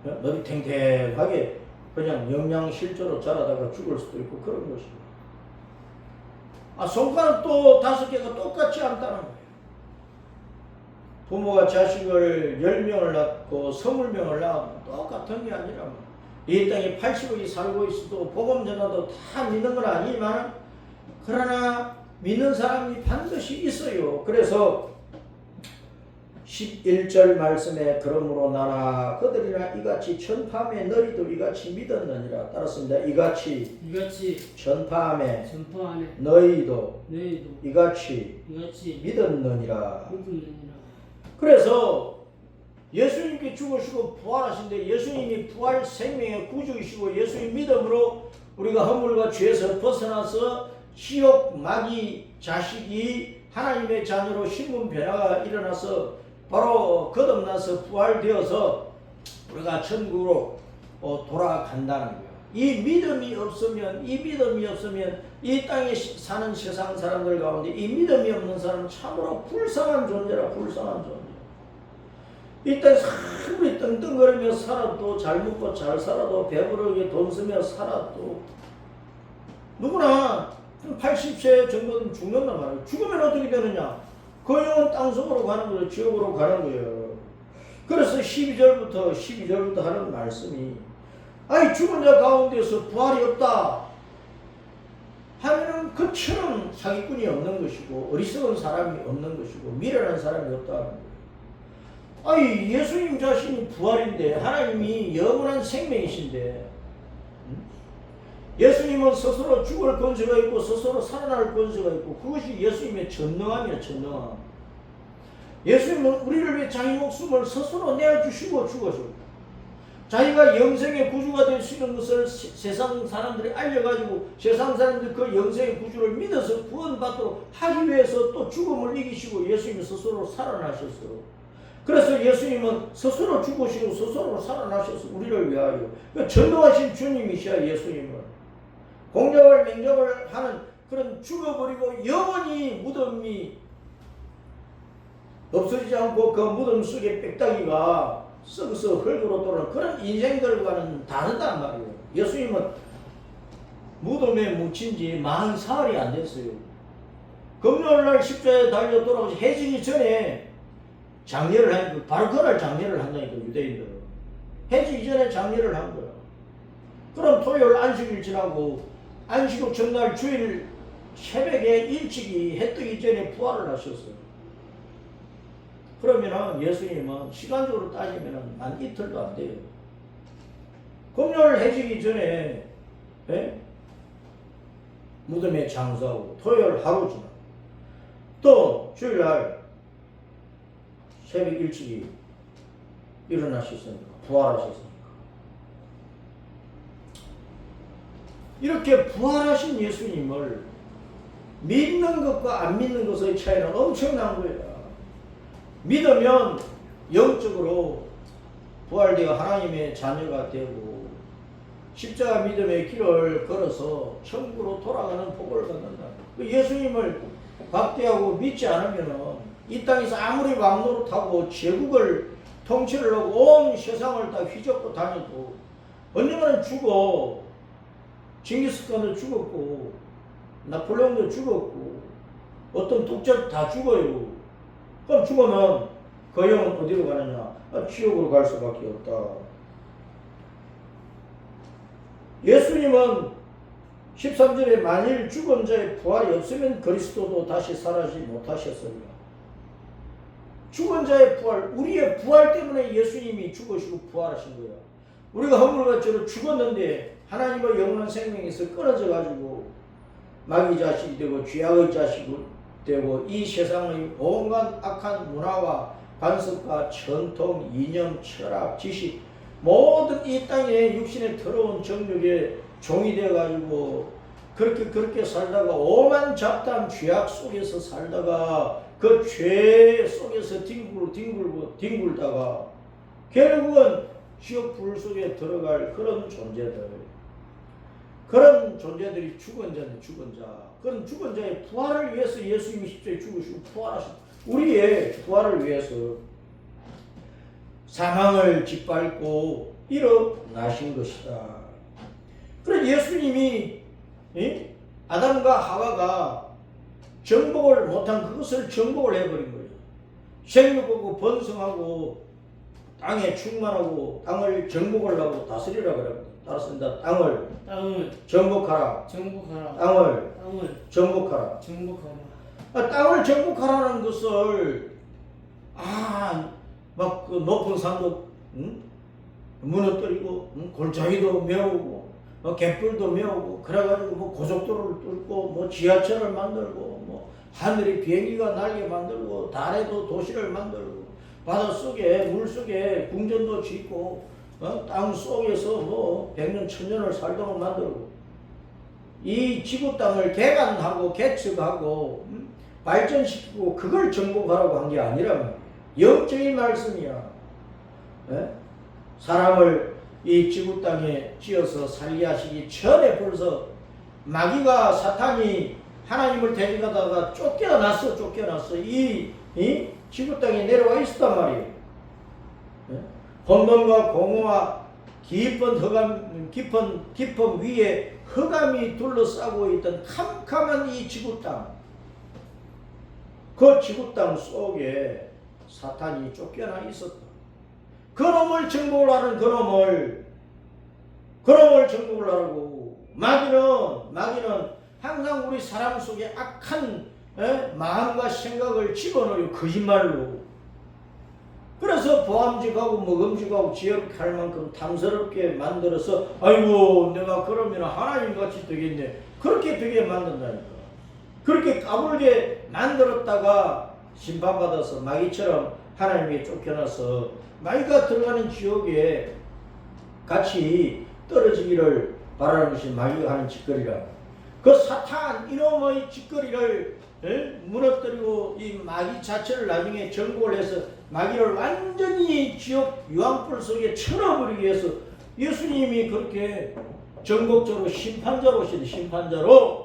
너비 탱탱하게 그냥 영양실조로 자라다가 죽을 수도 있고 그런 것입니다. 손가락 또 5개가 똑같지 않다는 거예요. 부모가 자식을 10명을 낳고 20명을 낳으면 똑같은 게 아니라 이 땅에 80억이 살고 있어도 복음 전하도 다 믿는 건 아니지만 그러나 믿는 사람이 반드시 있어요. 그래서 11절 말씀에 그러므로 나라 그들이나 이같이 전파함에 너희도 이같이 믿었느니라. 따랐습니다. 이같이 전파함에 너희도 이같이 믿었느니라. 그래서 예수님께 죽으시고 부활하신데 예수님이 부활 생명의 구주이시고 예수님 믿음으로 우리가 허물과 죄에서 벗어나서 지옥 마귀 자식이 하나님의 자녀로 신분 변화가 일어나서 바로 거듭나서 부활되어서 우리가 천국으로 돌아간다는 거예요. 이 믿음이 없으면 이 땅에 사는 세상 사람들 가운데 이 믿음이 없는 사람은 참으로 불쌍한 존재라. 불쌍한 존재. 이 땅에 아무리 떵떵거리며 살아도 잘 먹고 잘 살아도 배부르게 돈 쓰며 살아도 누구나 80세 정도는 죽는단 말이에요. 죽으면 어떻게 되느냐? 그 영은 땅속으로 가는 거예요. 지옥으로 가는 거예요. 그래서 12절부터 하는 말씀이 아니 죽은 자 가운데서 부활이 없다 하면은 그처럼 사기꾼이 없는 것이고 어리석은 사람이 없는 것이고 미련한 사람이 없다는 거예요. 아니 예수님 자신이 부활인데 하나님이 영원한 생명이신데 예수님은 스스로 죽을 권세가 있고 스스로 살아날 권세가 있고 그것이 예수님의 전능함이야. 전능함. 예수님은 우리를 위해 자기 목숨을 스스로 내어주시고 죽으셨고 자기가 영생의 구주가 될 수 있는 것을 세상 사람들이 알려가지고 세상 사람들이 그 영생의 구주를 믿어서 구원받도록 하기 위해서 또 죽음을 이기시고 예수님이 스스로 살아나셨어요. 그래서 예수님은 스스로 죽으시고 스스로 살아나셔서 우리를 위하여 전능하신 주님이시야. 예수님은 공적을 맹적을 하는 그런 죽어버리고 영원히 무덤이 없어지지 않고 그 무덤 속에 빽다기가 썩어서 흙으로 돌아오는 그런 인생들과는 다르단 말이에요. 예수님은 무덤에 묻힌 지 40사흘이 안 됐어요. 금요일날 십자가에 달려 돌아오시 해지기 전에 장례를 한, 바로 그날 장례를 한다니까 유대인들은. 해지기 전에 장례를 한 거야. 그럼 토요일 안식일 지나고 안식 후 전날 주일 새벽에 일찍이 해 뜨기 전에 부활을 하셨어요. 그러면은 예수님은 시간적으로 따지면은 한 이틀도 안 돼요. 금요일 해지기 전에 무덤에 장사하고 토요일 하루 지나 또 주일날 새벽 일찍이 일어나셨으니까 부활하셨으니까 이렇게 부활하신 예수님을 믿는 것과 안 믿는 것의 차이는 엄청난 거예요. 믿으면 영적으로 부활되어 하나님의 자녀가 되고 십자가 믿음의 길을 걸어서 천국으로 돌아가는 복을 받는다. 예수님을 박대하고 믿지 않으면 이 땅에서 아무리 왕노릇하고 제국을 통치를 하고 온 세상을 다 휘젓고 다녀도 언젠가는 죽어. 징기스칸도 죽었고 나폴레옹도 죽었고 어떤 독자도 다 죽어요. 그럼 죽으면 그 영은 어디로 가느냐? 지옥으로 갈 수밖에 없다. 예수님은 13절에 만일 죽은 자의 부활이 없으면 그리스도도 다시 살아나지 못하셨으리라. 죽은 자의 부활, 우리의 부활 때문에 예수님이 죽으시고 부활하신 거예요. 우리가 허물같이로 죽었는데 하나님의 영원한 생명에서 끊어져 가지고 마귀 자식이 되고 죄악의 자식이 되고 이 세상의 온갖 악한 문화와 관습과 전통, 이념, 철학, 지식 모든 이 땅에 육신에 더러운 정욕에 종이 되어 가지고 그렇게 살다가 오만 잡담 죄악 속에서 살다가 그 죄 속에서 뒹굴다가 결국은 지옥 불 속에 들어갈 그런 존재들이 죽은 자인데 죽은 자. 그런 죽은 자의 부활을 위해서 예수님이 십자가에 죽으시고 부활하신 우리의 부활을 위해서 사망을 짓밟고 일어나신 것이다. 그래서 예수님이 아담과 하와가 정복을 못한 그것을 정복을 해버린 거예요. 생육하고 번성하고 땅에 충만하고 땅을 정복을 하고 다스리라 그랬거든. 따라서 땅을 정복하라. 땅을 정복하라. 땅을 정복하라는 것을 막 그 높은 산도 무너뜨리고 골짜기도 메우고 갯불도 메우고 그래가지고 뭐 고속도로를 뚫고 뭐 지하철을 만들고 뭐 하늘에 비행기가 날게 만들고 달에도 도시를 만들고 바닷속에 물속에 궁전도 짓고 땅 속에서 뭐 100년 1000년을 살도록 만들고 이 지구 땅을 개간하고 개척하고 발전시키고 그걸 정복하라고 한 게 아니라 영적인 말씀이야. 사람을 이 지구 땅에 지어서 살게 하시기 전에 벌써 마귀가 사탄이 하나님을 대적하다가 쫓겨났어. 이 지구 땅에 내려와 있었단 말이에요. 혼돈과 공허와 깊은 위에 흑암이 둘러싸고 있던 캄캄한 이 지구 땅. 그 지구 땅 속에 사탄이 쫓겨나 있었다. 그놈을 정복을 하는 그놈을 정복을 하라고. 마귀는 항상 우리 사람 속에 악한 마음과 생각을 집어넣어요. 거짓말로. 그래서 보암직하고 먹음직하고 지역할 만큼 탐스럽게 만들어서 아이고 내가 그러면 하나님같이 되겠네. 그렇게 되게 만든다니까. 그렇게 까불게 만들었다가 심판받아서 마귀처럼 하나님께 쫓겨나서 마귀가 들어가는 지옥에 같이 떨어지기를 바라는 것이 마귀가 하는 짓거리라. 그 사탄 이놈의 짓거리를 무너뜨리고 이 마귀 자체를 나중에 정복을 해서 마귀를 완전히 지옥 유황불 속에 쳐넣어버리기 위해서 예수님이 그렇게 전국적으로 심판자로 오신 심판자로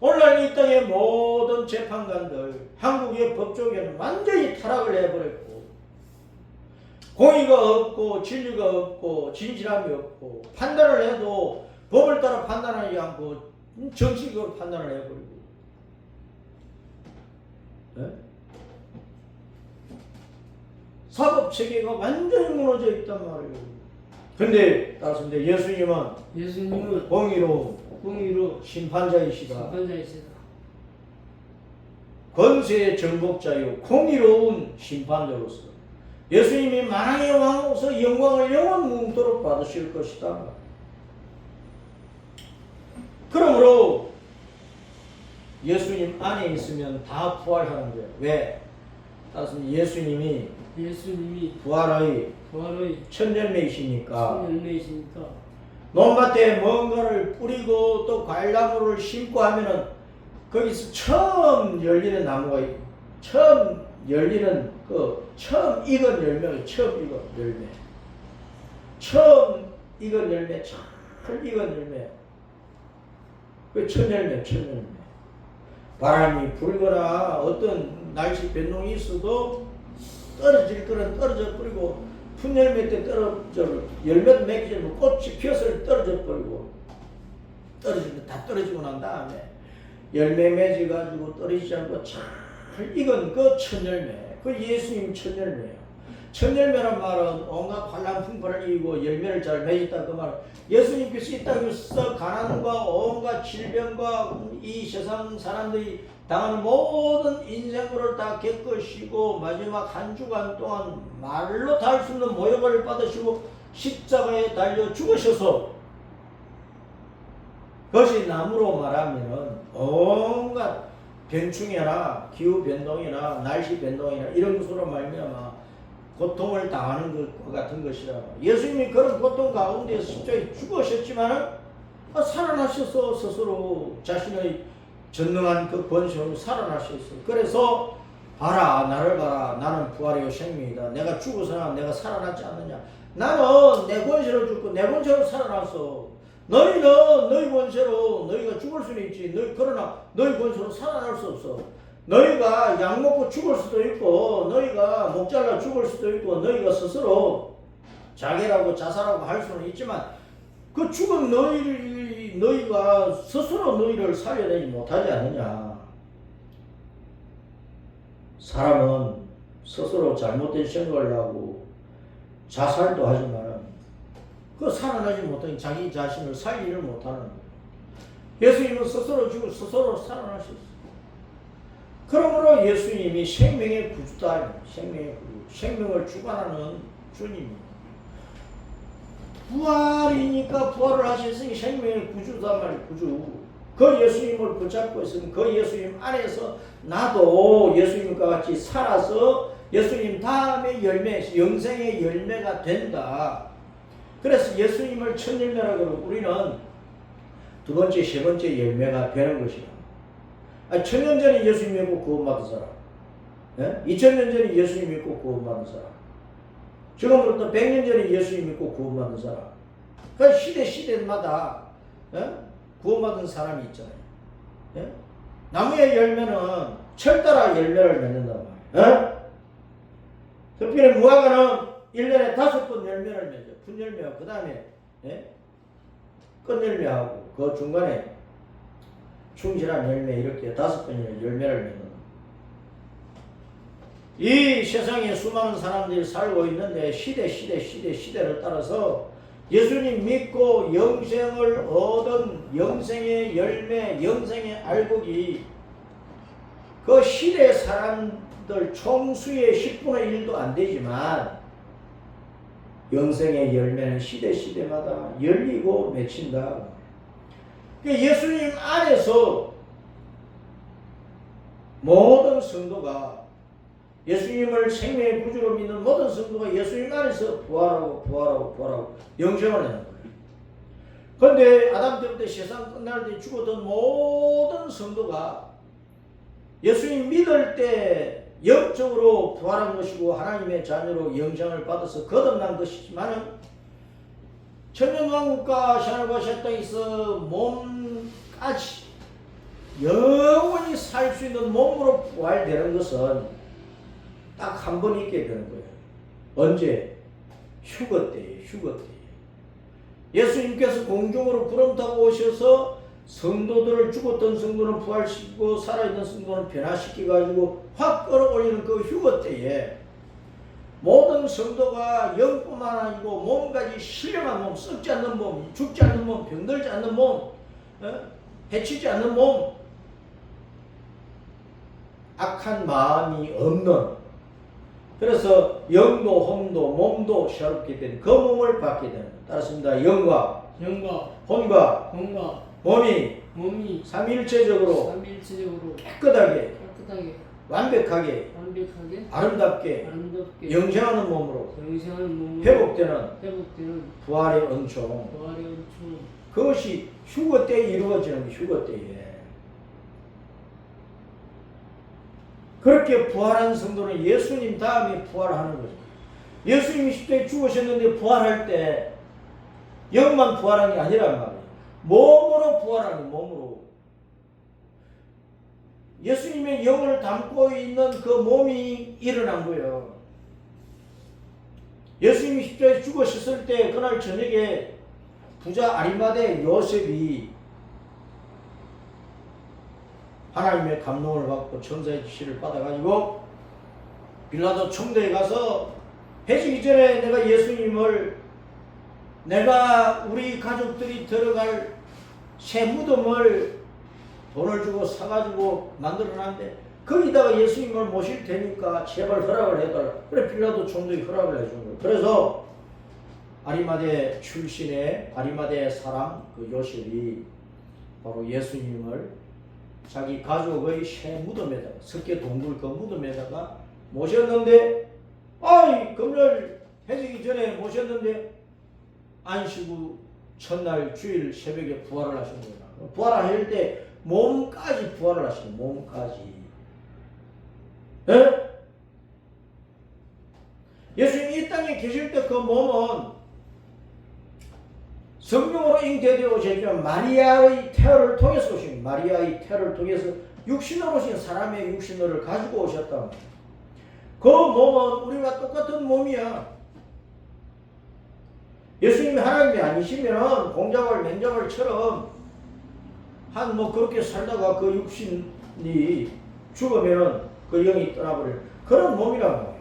오늘날 이 땅의 모든 재판관들 한국의 법조계는 완전히 타락을 해버렸고 공의가 없고 진리가 없고 진실함이 없고 판단을 해도 법을 따라 판단하지 않고 정식으로 판단을 해버리고 사법체계가 완전히 무너져 있단 말이에요. 근데 따라서 예수님은 공의로 심판자이시다. 권세의 정복자요 공의로운 심판자로서 예수님이 만왕의 왕으로서 영광을 영원 무궁토록 받으실 것이다. 그러므로 예수님 안에 있으면 다 부활하는 거예요. 왜? 따라서 예수님이 부활의 첫 열매이시니까 논밭에 뭔가를 뿌리고 또 과일나무를 심고 하면은 거기서 처음 열리는 나무가 처음 열리는 처음 익은 열매가 처음 익은 열매 그 첫 열매 바람이 불거나 어떤 날씨 변동이 있어도 떨어질 거는 떨어져 버리고 풋열매 때 떨어져 열매도 맺기 전에 꽃이 피어서 떨어져 버리고 떨어지면 다 떨어지고 난 다음에 열매 맺어 가지고 떨어지지 않고 잘 익은 그 첫열매 그 예수님 첫열매예요. 첫열매란 말은 온갖 환난 풍파를 이기고 열매를 잘 맺었다 그 말은 예수님께서 이 땅에서 가난과 온갖 질병과 이 세상 사람들이 당하는 모든 인생을 다 겪으시고 마지막 한 주간 동안 말로 다 할 수 없는 모욕을 받으시고 십자가에 달려 죽으셔서, 그것이 나무로 말하면은 온갖 병충해나 기후변동이나 날씨 변동이나 이런 것으로 말미암아 고통을 당하는 것과 같은 것이라. 예수님이 그런 고통 가운데 십자가에 죽으셨지만은 살아나셔서 스스로 자신의 전능한 그 권세로 살아나셨어요. 그래서 봐라, 나를 봐라, 나는 부활이요 생명이다. 내가 죽어서나 내가 살아났지 않느냐. 나는 내 권세로 죽고 내 권세로 살아났어. 너희는 너희 권세로 너희가 죽을 수는 있지. 그러나 너희 권세로 살아날 수 없어. 너희가 약 먹고 죽을 수도 있고, 너희가 목 잘라 죽을 수도 있고, 너희가 스스로 자결하고 자살하고 할 수는 있지만, 그 죽은 너희가 스스로 너희를 살려내지 못하지 않느냐. 사람은 스스로 잘못된 생각을 하고 자살도 하지만 그 살아나지 못하니 자기 자신을 살리를 못하는 거예요. 예수님은 스스로 죽고 스스로 살아나셨어요. 그러므로 예수님이 생명의 구주다. 생명의 구주. 생명을 주관하는 주님입니다. 부활이니까 부활을 하셨으니 생명의 구주다 말이에요. 구주. 그 예수님을 붙잡고 있으면 그 예수님 안에서 나도 예수님과 같이 살아서 예수님 다음의 열매, 영생의 열매가 된다. 그래서 예수님을 첫 열매라고 그러고 우리는 두 번째, 세 번째 열매가 되는 것이다. 1000년 전에 예수님 믿고 구원받은 사람, 2000년 전에 예수님 믿고 구원받은 사람, 지금부터 100년 전에 예수님 믿고 구원받은 사람, 그 시대마다 구원받은 사람이 있잖아요. 나무의 열매는 철따라 열매를 맺는단 말이에요. 특별히 무화과는 1년에 5번 열매를 맺어. 분열매하고 그 다음에 끝열매하고 그 중간에 충실한 열매, 이렇게 5번의 열매를 맺는. 이 세상에 수많은 사람들이 살고 있는데 시대를 따라서 예수님 믿고 영생을 얻은 영생의 열매, 영생의 알곡이 그 시대 사람들 총수의 10분의 1도 안 되지만 영생의 열매는 시대마다 열리고 맺힌다. 예수님 안에서 모든 성도가, 예수님을 생명의 구주로 믿는 모든 성도가 예수님 안에서 부활하고 영생을 하는 거예요. 그런데 아담 때부터 세상 끝날 때 죽었던 모든 성도가 예수님 믿을 때 영적으로 부활한 것이고 하나님의 자녀로 영생을 받아서 거듭난 것이지만 천년왕국과 하늘과 새 땅에서 몸까지 영원히 살 수 있는 몸으로 부활되는 것은 딱 한 번 있게 되는 거예요. 언제? 휴거 때에. 예수님께서 공중으로 구름 타고 오셔서 성도들을, 죽었던 성도는 부활시키고 살아있는 성도는 변화시켜가지고 확 끌어올리는 그 휴거 때에 모든 성도가 영뿐만 아니고 몸까지 신령한 몸, 썩지 않는 몸, 죽지 않는 몸, 병들지 않는 몸, 해치지 않는 몸, 악한 마음이 없는, 그래서 영도 혼도 몸도 새롭게 된 그 몸을 받게 되는, 따랐습니다. 영과 혼과 몸이 삼위일체적으로 깨끗하게 완벽하게 아름답게 영생하는 몸으로 회복되는 부활의 은총. 그것이 휴거 때에 이루어지는 게 휴거 때에. 그렇게 부활한 성도는 예수님 다음에 부활하는 거죠. 예수님이 십자가에 죽으셨는데 부활할 때 영만 부활한 게 아니란 말이에요. 몸으로 부활하는, 몸으로. 예수님의 영을 담고 있는 그 몸이 일어난 거예요. 예수님이 십자가에 죽으셨을 때 그날 저녁에 부자 아리마대 요셉이 하나님의 감동을 받고 천사의 지시를 받아가지고 빌라도 총대에 가서 해지기 전에 내가 우리 가족들이 들어갈 새 무덤을 돈을 주고 사가지고 만들어놨는데 거기다가 예수님을 모실 테니까 제발 허락을 해달라. 그래 빌라도 총독이 허락을 해준 거예요. 그래서 아리마대 출신의 아리마대 사람 그 요셉이 바로 예수님을 자기 가족의 새 무덤에다가 석계 동굴 그 무덤에다가 모셨는데 금요일 해지기 전에 모셨는데 안식 후 첫날 주일 새벽에 부활을 하신 거예요. 부활을 할 때 몸까지 부활을 하시는 몸까지. 예? 예수님이 이 땅에 계실 때 그 몸은 성령으로 잉태되어 오셨지만 마리아의 태어를 통해서 오신 마리아의 태어를 통해서 육신으로 오신 사람의 육신을 가지고 오셨다. 그 몸은 우리가 똑같은 몸이야. 예수님이 하나님이 아니시면 공자월 맹자월처럼 한 그렇게 살다가 그 육신이 죽으면 그 영이 떠나버려. 그런 몸이란 말이에요.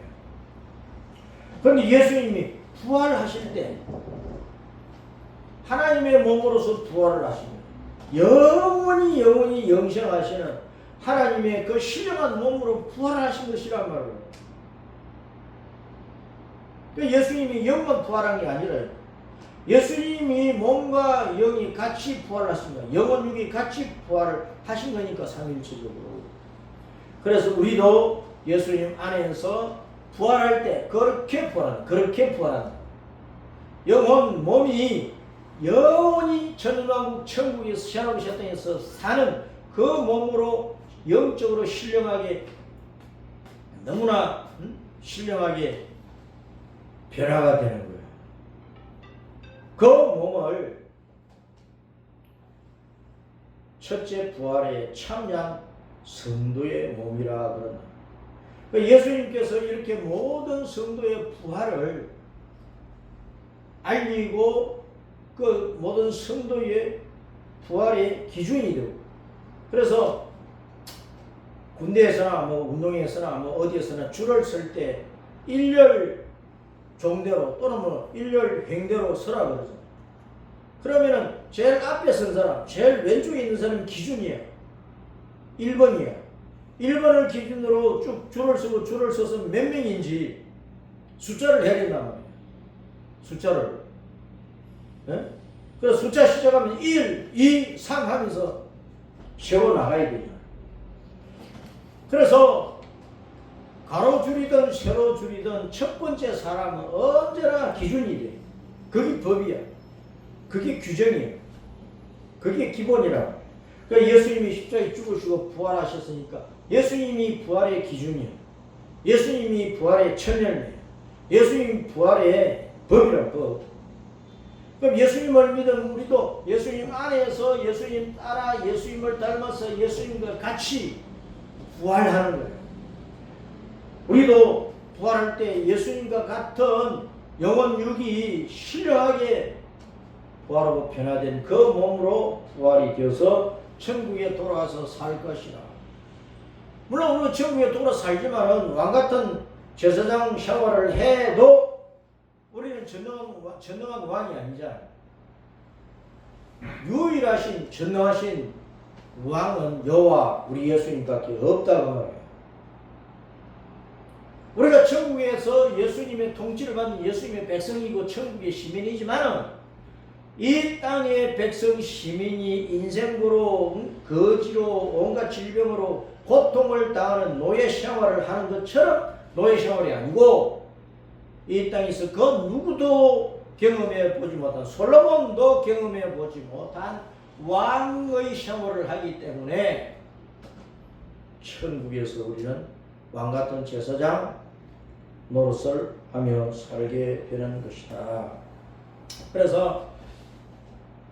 그런데 예수님이 부활하실 때 하나님의 몸으로서 부활을 하십니다. 영원히 영생하시는 하나님의 그 신령한 몸으로 부활하신 것이란 말이에요. 예수님이 영만 부활한 게 아니라 예수님이 몸과 영이 같이 부활하십니다. 영원 육이 같이 부활을 하신 거니까 삼일체적으로. 그래서 우리도 예수님 안에서 부활할 때 그렇게 부활한다. 영혼 몸이 영원히 전능왕국 천국에서 시한하고 땅에서 사는 그 몸으로 영적으로 신령하게 너무나 신령하게 변화가 되는 거예요. 그 몸을 첫째 부활에 참여한 성도의 몸이라 그러나 예수님께서 이렇게 모든 성도의 부활을 알리고 그 모든 성도의 부활의 기준이 되고 그래서 군대에서나 운동회에서나 어디에서나 줄을 설 때 일렬 종대로 또는 일렬 횡대로 서라 그러죠. 그러면은 제일 앞에 선 사람, 제일 왼쪽에 있는 사람이 기준이에요. 1번이에요. 1번을 기준으로 쭉 줄을 서서 몇 명인지 숫자를 해야 된단 말이에요. 숫자를. 네? 그래서 숫자 시작하면 1, 2, 3 하면서 세워 나가야 되죠. 그래서 가로줄이든 세로줄이든 첫 번째 사람은 언제나 기준이 돼. 그게 법이야. 그게 규정이야. 그게 기본이라고. 그러니까 예수님이 십자가에 죽으시고 부활하셨으니까 예수님이 부활의 기준이야. 예수님이 부활의 첫 열매야. 예수님이 부활의 법이라고. 법. 그럼 예수님을 믿은 우리도 예수님 안에서 예수님 따라 예수님을 닮아서 예수님과 같이 부활하는 거예요. 우리도 부활할 때 예수님과 같은 영혼 육이 신령하게 부활하고 변화된 그 몸으로 부활이 되어서 천국에 돌아와서 살 것이라. 물론 우리가 천국에 돌아 살지만은 왕같은 제사장 샤워를 해도 우리는 전능한 왕이 아니잖아요. 유일하신 전능하신 왕은 여호와 우리 예수님밖에 없다고 말해요. 우리가 천국에서 예수님의 통치를 받는 예수님의 백성이고 천국의 시민이지만은 이 땅의 백성 시민이 인생으로 거지로 온갖 질병으로 고통을 당하는 노예 생활을 하는 것처럼 노예 생활이 아니고 이 땅에서 그 누구도 경험해 보지 못한 솔로몬도 경험해 보지 못한 왕의 생활을 하기 때문에 천국에서 우리는 왕같은 제사장 노릇을 하며 살게 되는 것이다. 그래서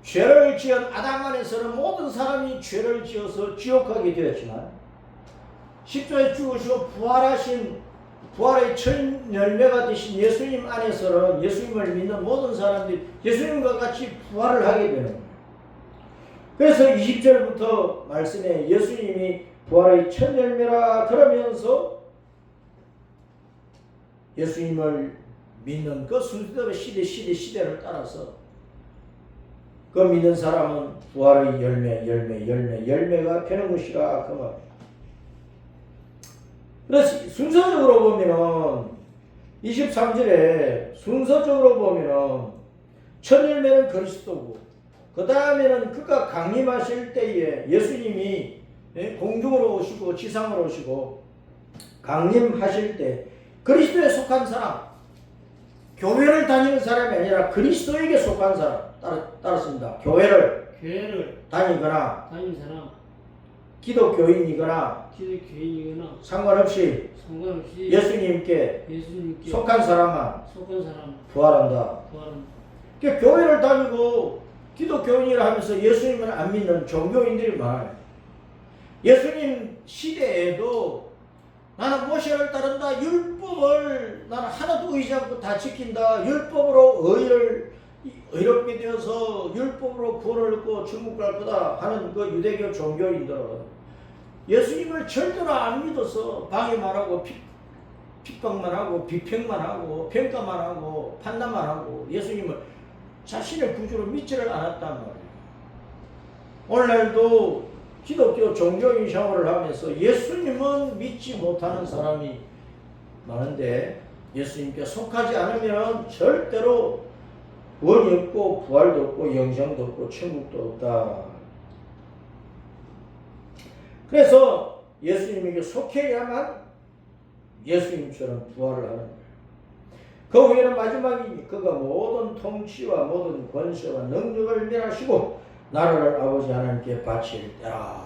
죄를 지은 아담 안에서는 모든 사람이 죄를 지어서 지옥하게 되었지만 십자가에 죽으시고 부활하신 부활의 첫 열매가 되신 예수님 안에서는 예수님을 믿는 모든 사람들이 예수님과 같이 부활을 하게 되는 거예요. 그래서 20절부터 말씀에 예수님이 부활의 첫 열매라 그러면서 예수님을 믿는 그 순서대로 시대를 따라서 그 믿는 사람은 부활의 열매가 펴는 것이라 그 말. 그래서 순서적으로 보면은 23절에 순서적으로 보면은 첫 열매는 그리스도고, 그 다음에는 그가 강림하실 때에 예수님이 공중으로 오시고 지상으로 오시고 강림하실 때 그리스도에 속한 사람, 교회를 다니는 사람이 아니라 그리스도에게 속한 사람 따랐습니다. 교회를 다니거나 사람, 기독교인이거나 상관없이 예수님께 속한 사람만 부활한다. 그러니까 교회를 다니고 기독교인이라 하면서 예수님을 안 믿는 종교인들이 많아요. 예수님 시대에도 나는 모세를 따른다, 율법을 나는 하나도 의지 않고 다 지킨다, 율법으로 의롭게 되어서 율법으로 구원을 얻고 천국 갈 거다 하는 그 유대교 종교인들은 예수님을 절대로 안 믿어서 방해만 하고 핍박만 하고 비평만 하고 평가만 하고 판단만 하고 예수님을 자신의 구주로 믿지를 않았단 말이에요. 오늘날도 기독교 종교인 샤워를 하면서 예수님은 믿지 못하는 사람이 많은데 예수님께 속하지 않으면 절대로 원이 없고 부활도 없고 영생도 없고 천국도 없다. 그래서 예수님에게 속해야만 예수님처럼 부활을 하는 거예요. 그 후에는 마지막이니 그가 모든 통치와 모든 권세와 능력을 멸하시고 나라를 아버지 하나님께 바칠 때라.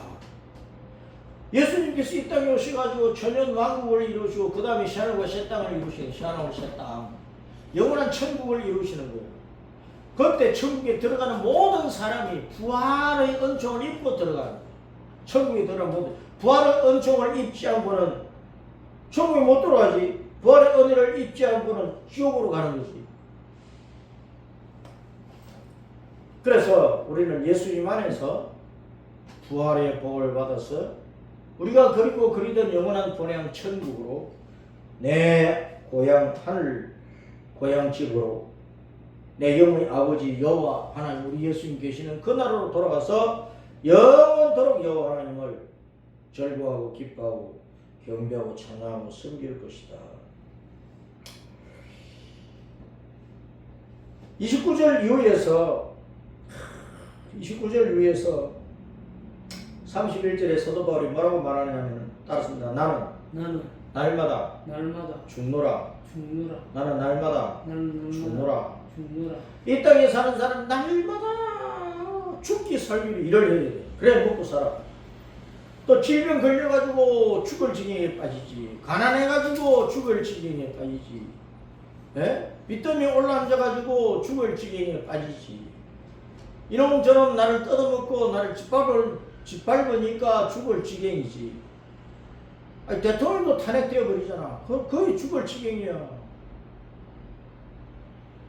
예수님께서 이 땅에 오셔가지고 천년 왕국을 이루시고 그 다음에 시한하고 새 땅을 이루시는 시한하고 새 땅, 영원한 천국을 이루시는 거예요. 그때 천국에 들어가는 모든 사람이 부활의 은총을 입고 들어가는 거예요. 천국에 들어가는 모든 부활의 은총을 입지 않고는 천국에 못 들어가지. 부활의 은혜를 입지 않고는 지옥으로 가는 거지. 그래서 우리는 예수님 안에서 부활의 복을 받아서 우리가 그리고 그리던 영원한 본향 천국으로 내 고향 하늘 고향 집으로 내 영혼의 아버지 여호와 하나님 우리 예수님 계시는 그 나라로 돌아가서 영원토록 여호와 하나님을 절거하고 기뻐하고 경배하고 찬양하고 섬길 것이다. 29절 이후에서 31절에 사도 바울이 뭐라고 말하냐면 따랐습니다. 나는 날마다 죽노라. 나는 날마다 죽노라. 이 땅에 사는 사람 날마다 죽기 살기로 일을 해야 돼. 그래 먹고 살아. 또 질병 걸려가지고 죽을 지경에 빠지지. 가난해가지고 죽을 지경에 빠지지. 예? 빚더미 올라앉아가지고 죽을 지경에 빠지지. 이놈저놈 나를 뜯어먹고 나를 짓밟으니까 죽을 지경이지. 아니, 대통령도 탄핵되어 버리잖아. 거의 죽을 지경이야.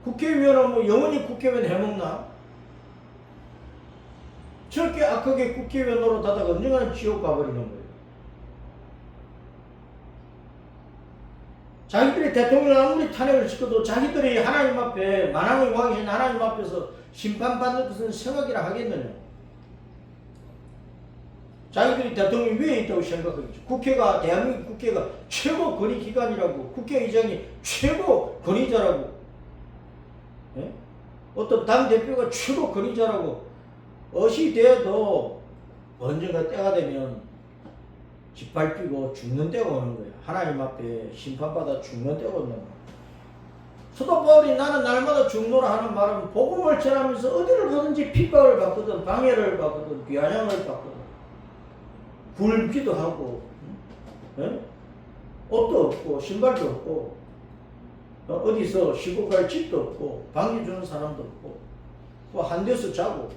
국회의원은 뭐 영원히 국회의원 해먹나? 저렇게 악하게 국회의원 노릇하다가 언젠가는 지옥 가버리는 거예요. 자기들이 대통령을 아무리 탄핵을 시켜도 자기들이 하나님 앞에 만왕의 왕이신 하나님 앞에서 심판받는 것은 생각이라 하겠느냐. 자기들이 대통령이 위에 있다고 생각하겠죠. 국회가 대한민국 국회가 최고 권위기관이라고, 국회의장이 최고 권위자라고, 예? 어떤 당대표가 최고 권위자라고 어시 돼도 언젠가 때가 되면 짓밟히고 죽는 때가 오는 거예요. 하나님 앞에 심판받아 죽는 때가 오는 거예요. 사도 바울이 나는 날마다 죽노라 하는 말은 복음을 전하면서 어디를 가든지 핍박을 받거든, 방해를 받거든, 비아냥을 받거든, 굴기도 하고, 예? 옷도 없고 신발도 없고 어디서 쉬고 갈 집도 없고 방해 주는 사람도 없고 또 한 데서 자고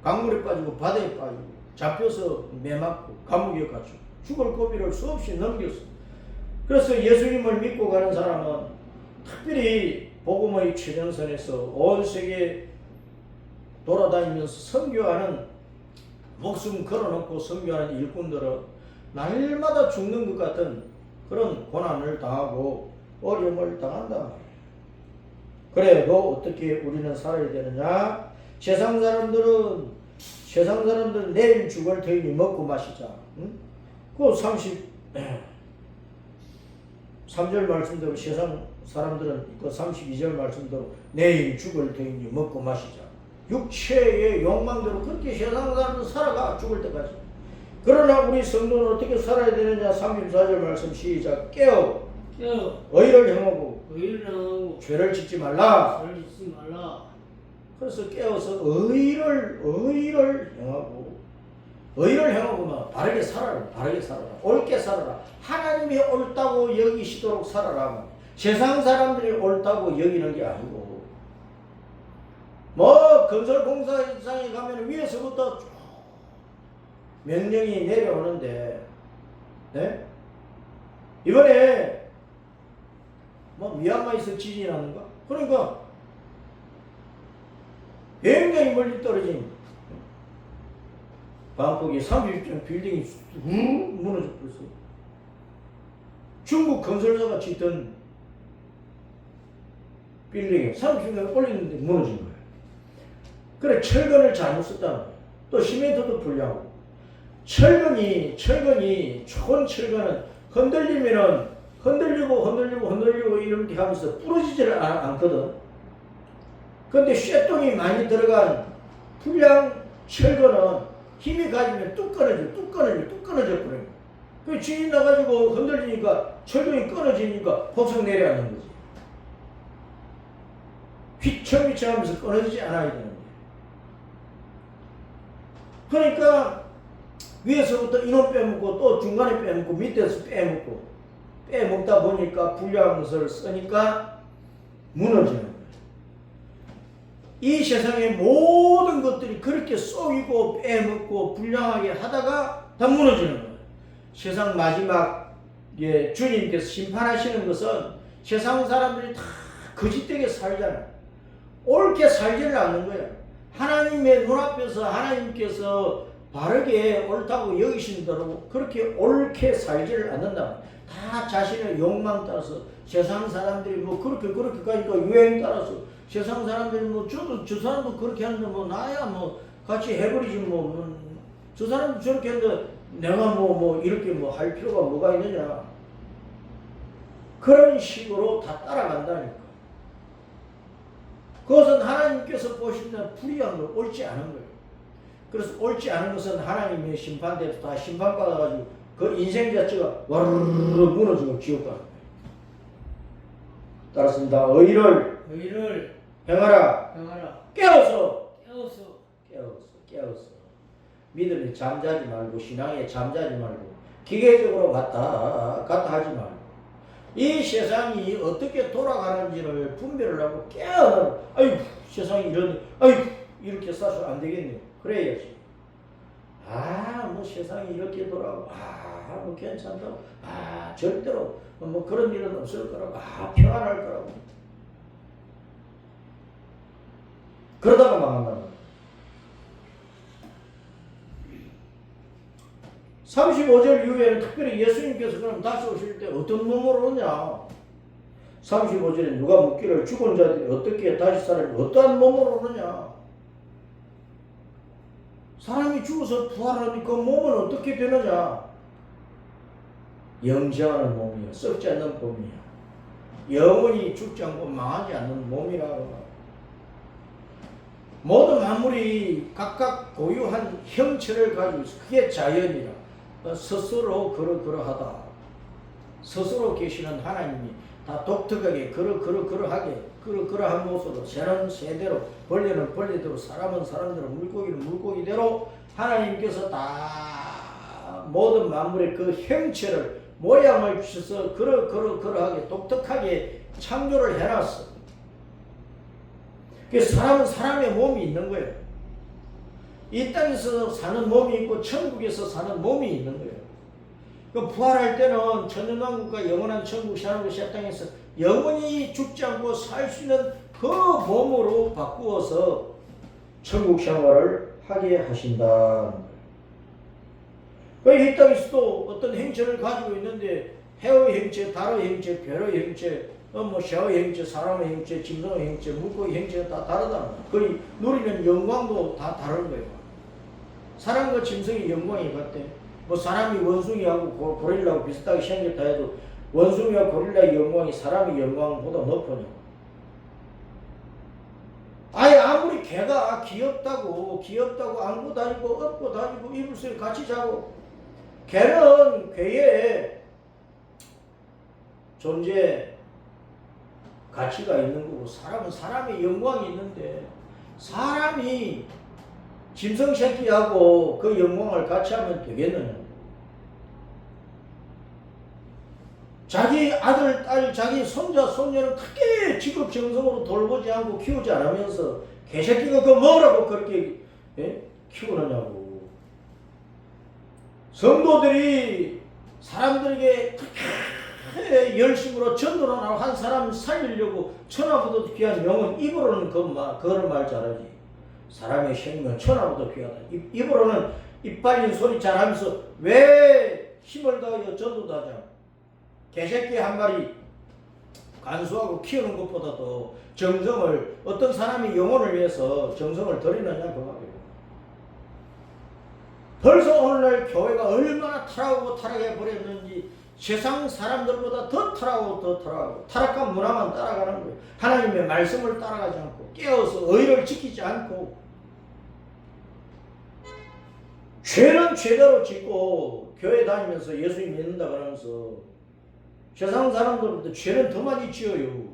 강물에 빠지고 바다에 빠지고 잡혀서 매맞고 감옥에 갇히고 죽을 고비를 수없이 넘겼어. 그래서 예수님을 믿고 가는 사람은 특별히 복음의 최전선에서 온 세계 돌아다니면서 선교하는, 목숨 걸어놓고 선교하는 일꾼들은 날마다 죽는 것 같은 그런 고난을 당하고 어려움을 당한다. 그래, 너 어떻게 우리는 살아야 되느냐? 세상 사람들은 내일 죽을 터이니 먹고 마시자. 응? 그 3절 말씀대로 세상 사람들은 그 32절 말씀대로 내일 죽을 터이니 먹고 마시자. 육체의 욕망대로 그렇게 세상 사람들은 살아가 죽을 때까지. 그러나 우리 성도는 어떻게 살아야 되느냐? 34절 말씀 시작. 깨어 의를 행하고 죄를 짓지 말라. 그래서 깨어서 의를 행하고 막 바르게 살아라. 옳게 살아라. 하나님이 옳다고 여기시도록 살아라. 세상 사람들이 옳다고 여기는 게 아니고, 뭐 건설 공사장에 가면 위에서부터 쭉 명령이 내려오는데, 네? 이번에 뭐 미얀마에서 지진이 났는가? 그러니까 굉장히 멀리 떨어진 방콕이 30층 빌딩이 무너져 버렸어요. 중국 건설사가 짓던 빌딩에 30층을 올리는데 무너진 거예요. 그래, 철근을 잘못 썼다는 거예요. 또 시멘트도 불량하고. 철근이 좋은 철근은 흔들리고 이렇게 하면서 부러지지를 않거든. 근데 쇠똥이 많이 들어간 불량 철근은 힘이 가지면 뚝 끊어져 버려요. 그 주인 나가지고 흔들리니까 철근이 끊어지니까 폭삭 내려앉는 거지. 휘청휘청 하면서 끊어지지 않아야 되는 거예요. 그러니까 위에서부터 인원 빼먹고 또 중간에 빼먹고 밑에서 빼먹다 보니까 불량을 쓰니까 무너지는 거예요. 이 세상의 모든 것들이 그렇게 쏘이고 빼먹고 불량하게 하다가 다 무너지는 거예요. 세상 마지막에 주님께서 심판하시는 것은 세상 사람들이 다 거짓되게 살잖아요. 옳게 살지를 않는 거예요. 하나님의 눈앞에서 하나님께서 바르게 옳다고 여기신 대로 그렇게 옳게 살지를 않는다. 다 자신의 욕망 따라서 세상 사람들이 뭐 그렇게 가니까 유행 따라서 세상 사람들이 뭐 저 사람도 그렇게 하는데 뭐 나야 뭐 같이 해버리지 저 사람도 저렇게 하는데 내가 뭐 이렇게 뭐 할 필요가 뭐가 있느냐. 그런 식으로 다 따라간다니까. 그것은 하나님께서 보시는 불의한 걸 옳지 않은 거예요. 그래서 옳지 않은 것은 하나님의 심판대에서 다 심판받아가지고 그 인생 자체가 와르르 무너지고 지옥 가는 거예요. 따랐습니다. 의를 행하라. 깨어서. 믿음에 잠자지 말고 신앙에 잠자지 말고 기계적으로 갔다 하지 말고 이 세상이 어떻게 돌아가는지를 분별을 하고 깨어나라. 아이고 세상이 이렇게 싸서 안 되겠네. 그래야지. 뭐 세상이 이렇게 돌아가고 뭐 괜찮다고 절대로 뭐 그런 일은 없을 거라고 평안할 거라고 그러다가 망한다는 거예요. 35절 이후에는 특별히 예수님께서 그럼 다시 오실 때 어떤 몸으로 오냐? 35절에 누가 묻기를 죽은 자들이 어떻게 다시 살아나며 어떠한 몸으로 오느냐? 사람이 죽어서 부활하니 그 몸은 어떻게 되느냐? 영생하는 몸이야. 썩지 않는 몸이야. 영원히 죽지 않고 망하지 않는 몸이라고. 모든 만물이 각각 고유한 형체를 가지고 있어. 그게 자연이라. 스스로 그러하다. 스스로 계시는 하나님이 다 독특하게 그러한 모습으로 새는 새대로 벌레는 벌레대로 사람은 사람대로 물고기는 물고기대로 하나님께서 다 모든 만물의 그 형체를 모양을 주셔서 그러하게 독특하게 창조를 해놨어. 그래서 사람은 사람의 몸이 있는 거예요. 이 땅에서 사는 몸이 있고 천국에서 사는 몸이 있는 거예요. 그 부활할 때는 천년왕국과 영원한 천국 사는 것이 이 땅에서 영원히 죽지 않고 살 수 있는 그 몸으로 바꾸어서 천국 생활을 하게 하신다. 이 땅에서도 어떤 행체를 가지고 있는데 해의 행체, 달의 행체, 별의 행체, 뭐 샤오의 형체, 사람의 형체, 짐승의 형체, 물고기 형체가 다 다르다. 거의 누리는 영광도 다 다른 거예요. 사람과 짐승의 영광이 같대. 뭐 사람이 원숭이하고 고릴라하고 비슷하게 생겼다 해도 원숭이와 고릴라의 영광이 사람의 영광보다 높으냐. 아예 아무리 개가 귀엽다고 안고 다니고 업고 다니고 이불 속에 같이 자고, 개는 개의 존재 가치가 있는 거고, 사람은 사람의 영광이 있는데, 사람이 짐승 새끼하고 그 영광을 같이 하면 되겠느냐. 자기 아들, 딸, 자기 손자, 손녀는 크게 직업정성으로 돌보지 않고 키우지 않으면서 개새끼가 그 뭐라고 그렇게 키우느냐고. 성도들이 사람들에게 크게 열심으로 전도를 하고 한 사람 살리려고 천하보다 귀한 영은 입으로는 그걸 말 잘하지. 사람의 생명은 천하보다 귀하다. 입으로는 입 발린 소리 잘하면서 왜 힘을 다하여 전도도 하지 않고, 개새끼 한 마리 간수하고 키우는 것보다도 정성을, 어떤 사람이 영혼을 위해서 정성을 들이느냐 그 말이에요. 벌써 오늘날 교회가 얼마나 타락하고 타락해 버렸는지, 세상 사람들보다 더 타락하고 타락한 문화만 따라가는 거예요. 하나님의 말씀을 따라가지 않고, 깨어서 의를 지키지 않고, 죄는 죄대로 짓고 교회 다니면서 예수님 믿는다 그러면서 세상 사람들보다 죄는 더 많이 지어요.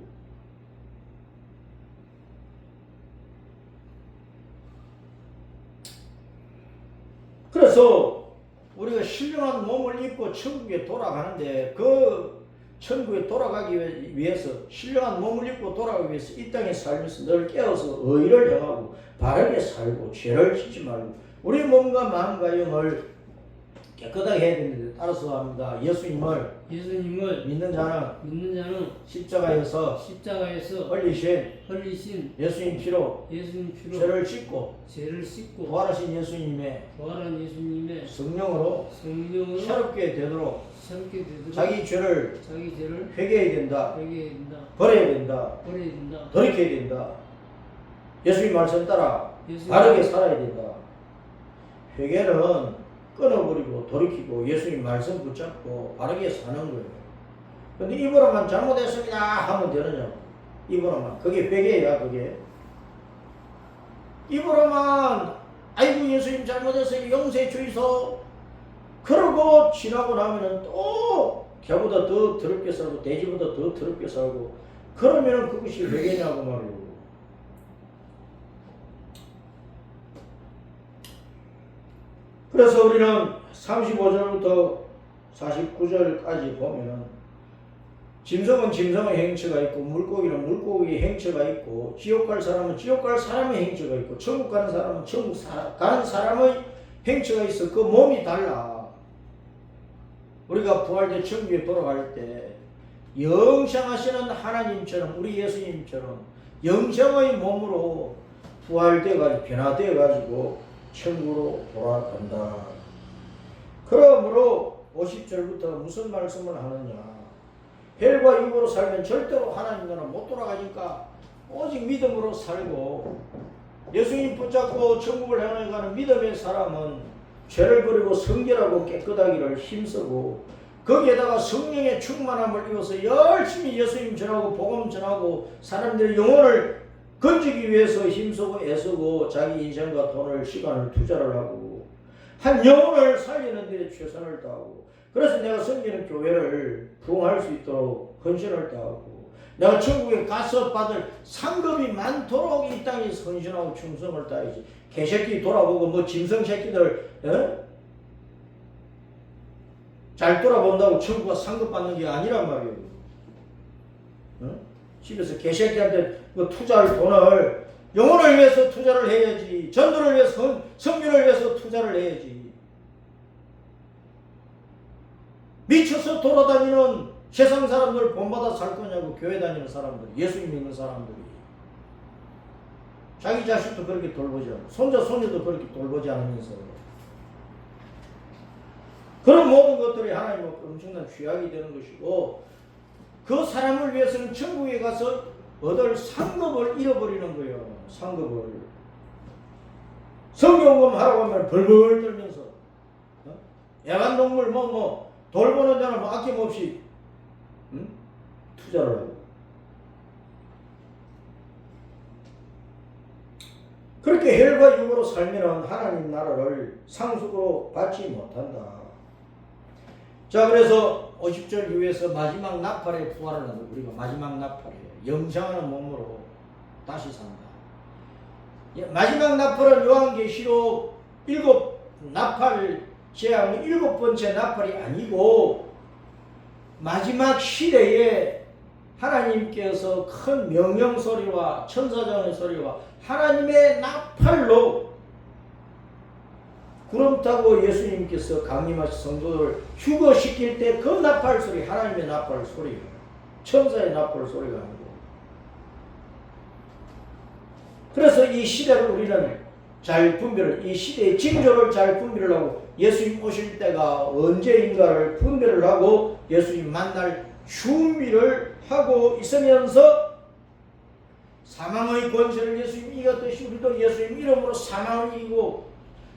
그래서 우리가 신령한 몸을 입고 천국에 돌아가는데, 그 천국에 돌아가기 위해서, 신령한 몸을 입고 돌아가기 위해서 이 땅에 살면서 늘 깨어서 의를 행하고 바르게 살고 죄를 짓지 말고 우리 몸과 마음과 영을 깨끗하게 해야 되는데, 따라서 합니다. 예수님을 믿는 자는 십자가에서 흘리신 예수님 피로 죄를 씻고 부활하신 예수님의 성령으로 새롭게 되도록 자기 죄를 회개해야 된다. 버려야 된다. 돌이켜야 된다. 예수님 말씀 따라 바르게 살아야 된다. 회개는 끊어버리고 돌이키고 예수님 말씀 붙잡고 바르게 사는 거예요. 근데 입으로만 잘못했습니다 하면 되느냐고. 입으로만. 그게 회개야. 그게 입으로만 아이고 예수님 잘못했어요 용서해 주이소 그러고 지나고 나면은 또 개보다 더 더럽게 살고 돼지보다 더 더럽게 살고, 그러면은 그것이 회개냐고 말이에요. 그래서 우리는 35절부터 49절까지 보면은 짐승은 짐승의 행체가 있고, 물고기는 물고기의 행체가 있고, 지옥 갈 사람은 지옥 갈 사람의 행체가 있고, 천국 가는 사람은 천국 가는 사람의 행체가 있어. 그 몸이 달라. 우리가 부활돼 천국에 돌아갈 때 영생하시는 하나님처럼, 우리 예수님처럼 영생의 몸으로 부활돼가지고 변화돼가지고 천국으로 돌아간다. 그러므로 50절부터 무슨 말씀을 하느냐. 혈과 육으로 살면 절대로 하나님 나라 못 돌아가니까 오직 믿음으로 살고, 예수님 붙잡고 천국을 향해 가는 믿음의 사람은 죄를 버리고 성결하고 깨끗하기를 힘쓰고, 거기에다가 성령의 충만함을 입어서 열심히 예수님 전하고 복음 전하고 사람들의 영혼을 건지기 위해서 힘쓰고 애쓰고 자기 인생과 돈을 시간을 투자를 하고 한 영혼을 살리는 데 최선을 다하고, 그래서 내가 섬기는 교회를 부흥할 수 있도록 헌신을 다하고, 내가 천국에 가서 받을 상급이 많도록 이 땅에 헌신하고 충성을 다해야지. 개새끼 돌아보고 뭐 짐승 새끼들 잘 돌아본다고 천국가 상급 받는 게 아니란 말이에요. 집에서 개새끼한테 그 투자할 돈을 영혼을 위해서 투자를 해야지. 전도를 위해서, 성교를 위해서 투자를 해야지. 미쳐서 돌아다니는 세상 사람들 본받아 살 거냐고. 교회 다니는 사람들, 예수님 믿는 사람들이 자기 자식도 그렇게 돌보지 않고 손자 손녀도 그렇게 돌보지 않으면서 그런 모든 것들이 하나님 앞에 엄청난 죄악이 되는 것이고, 그 사람을 위해서는 천국에 가서 얻을 상급을 잃어버리는 거예요. 상급을. 성경금 하라고 하면 벌벌 떨면서 애완동물 돌보는 데는 아낌없이 투자를 하고. 그렇게 혈과 육으로 살면 하나님 나라를 상속으로 받지 못한다. 자, 그래서 50절 이후에서 마지막 나팔에 부활을 하는, 우리가 마지막 나팔에 영생하는 몸으로 다시 산다. 마지막 나팔은 요한계시록 7나팔 재앙의 7번째 나팔이 아니고 마지막 시대에 하나님께서 큰 명령 소리와 천사장의 소리와 하나님의 나팔로 구름 타고 예수님께서 강림하신 성도들을 휴거시킬 때 그 나팔 소리, 하나님의 나팔 소리가, 천사의 나팔 소리가 아니고. 그래서 이 시대를 우리는 잘 분별을, 이 시대의 징조를 잘 분별을 하고 예수님 오실 때가 언제인가를 분별을 하고 예수님 만날 준비를 하고 있으면서 사망의 권세를 예수님 이겼듯이 우리도 예수님 이름으로 사망을 이기고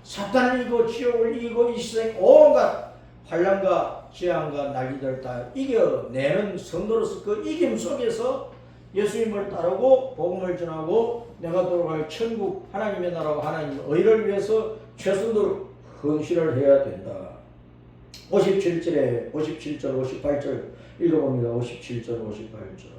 사탄을 이기고 지옥을 이기고 이 세상 온갖 환난과 재앙과 난리들 다 이겨내는 성도로서 그 이김 속에서 예수님을 따르고 복음을 전하고 내가 돌아갈 천국 하나님의 나라와 하나님의 의를 위해서 최선으로 헌신을 해야 된다. 57절에 57절 58절 읽어봅니다. 57절 58절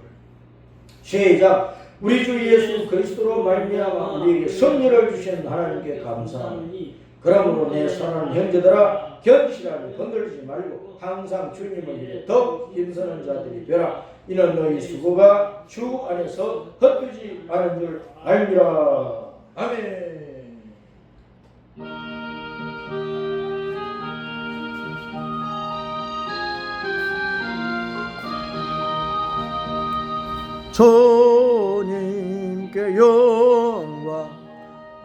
시작. 우리 주 예수 그리스도로 말미암아 우리에게 승리를 주신 하나님께 감사하니 그러므로 내 사랑하는 형제들아 견실하니 건들지 말고 항상 주님을 위해 더욱 힘쓰는 자들이 되라. 이는 너희 수고가 주 안에서 헛되지 않은 줄 알미라. 아멘. 주님께 영광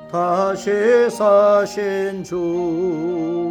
다시 사신 주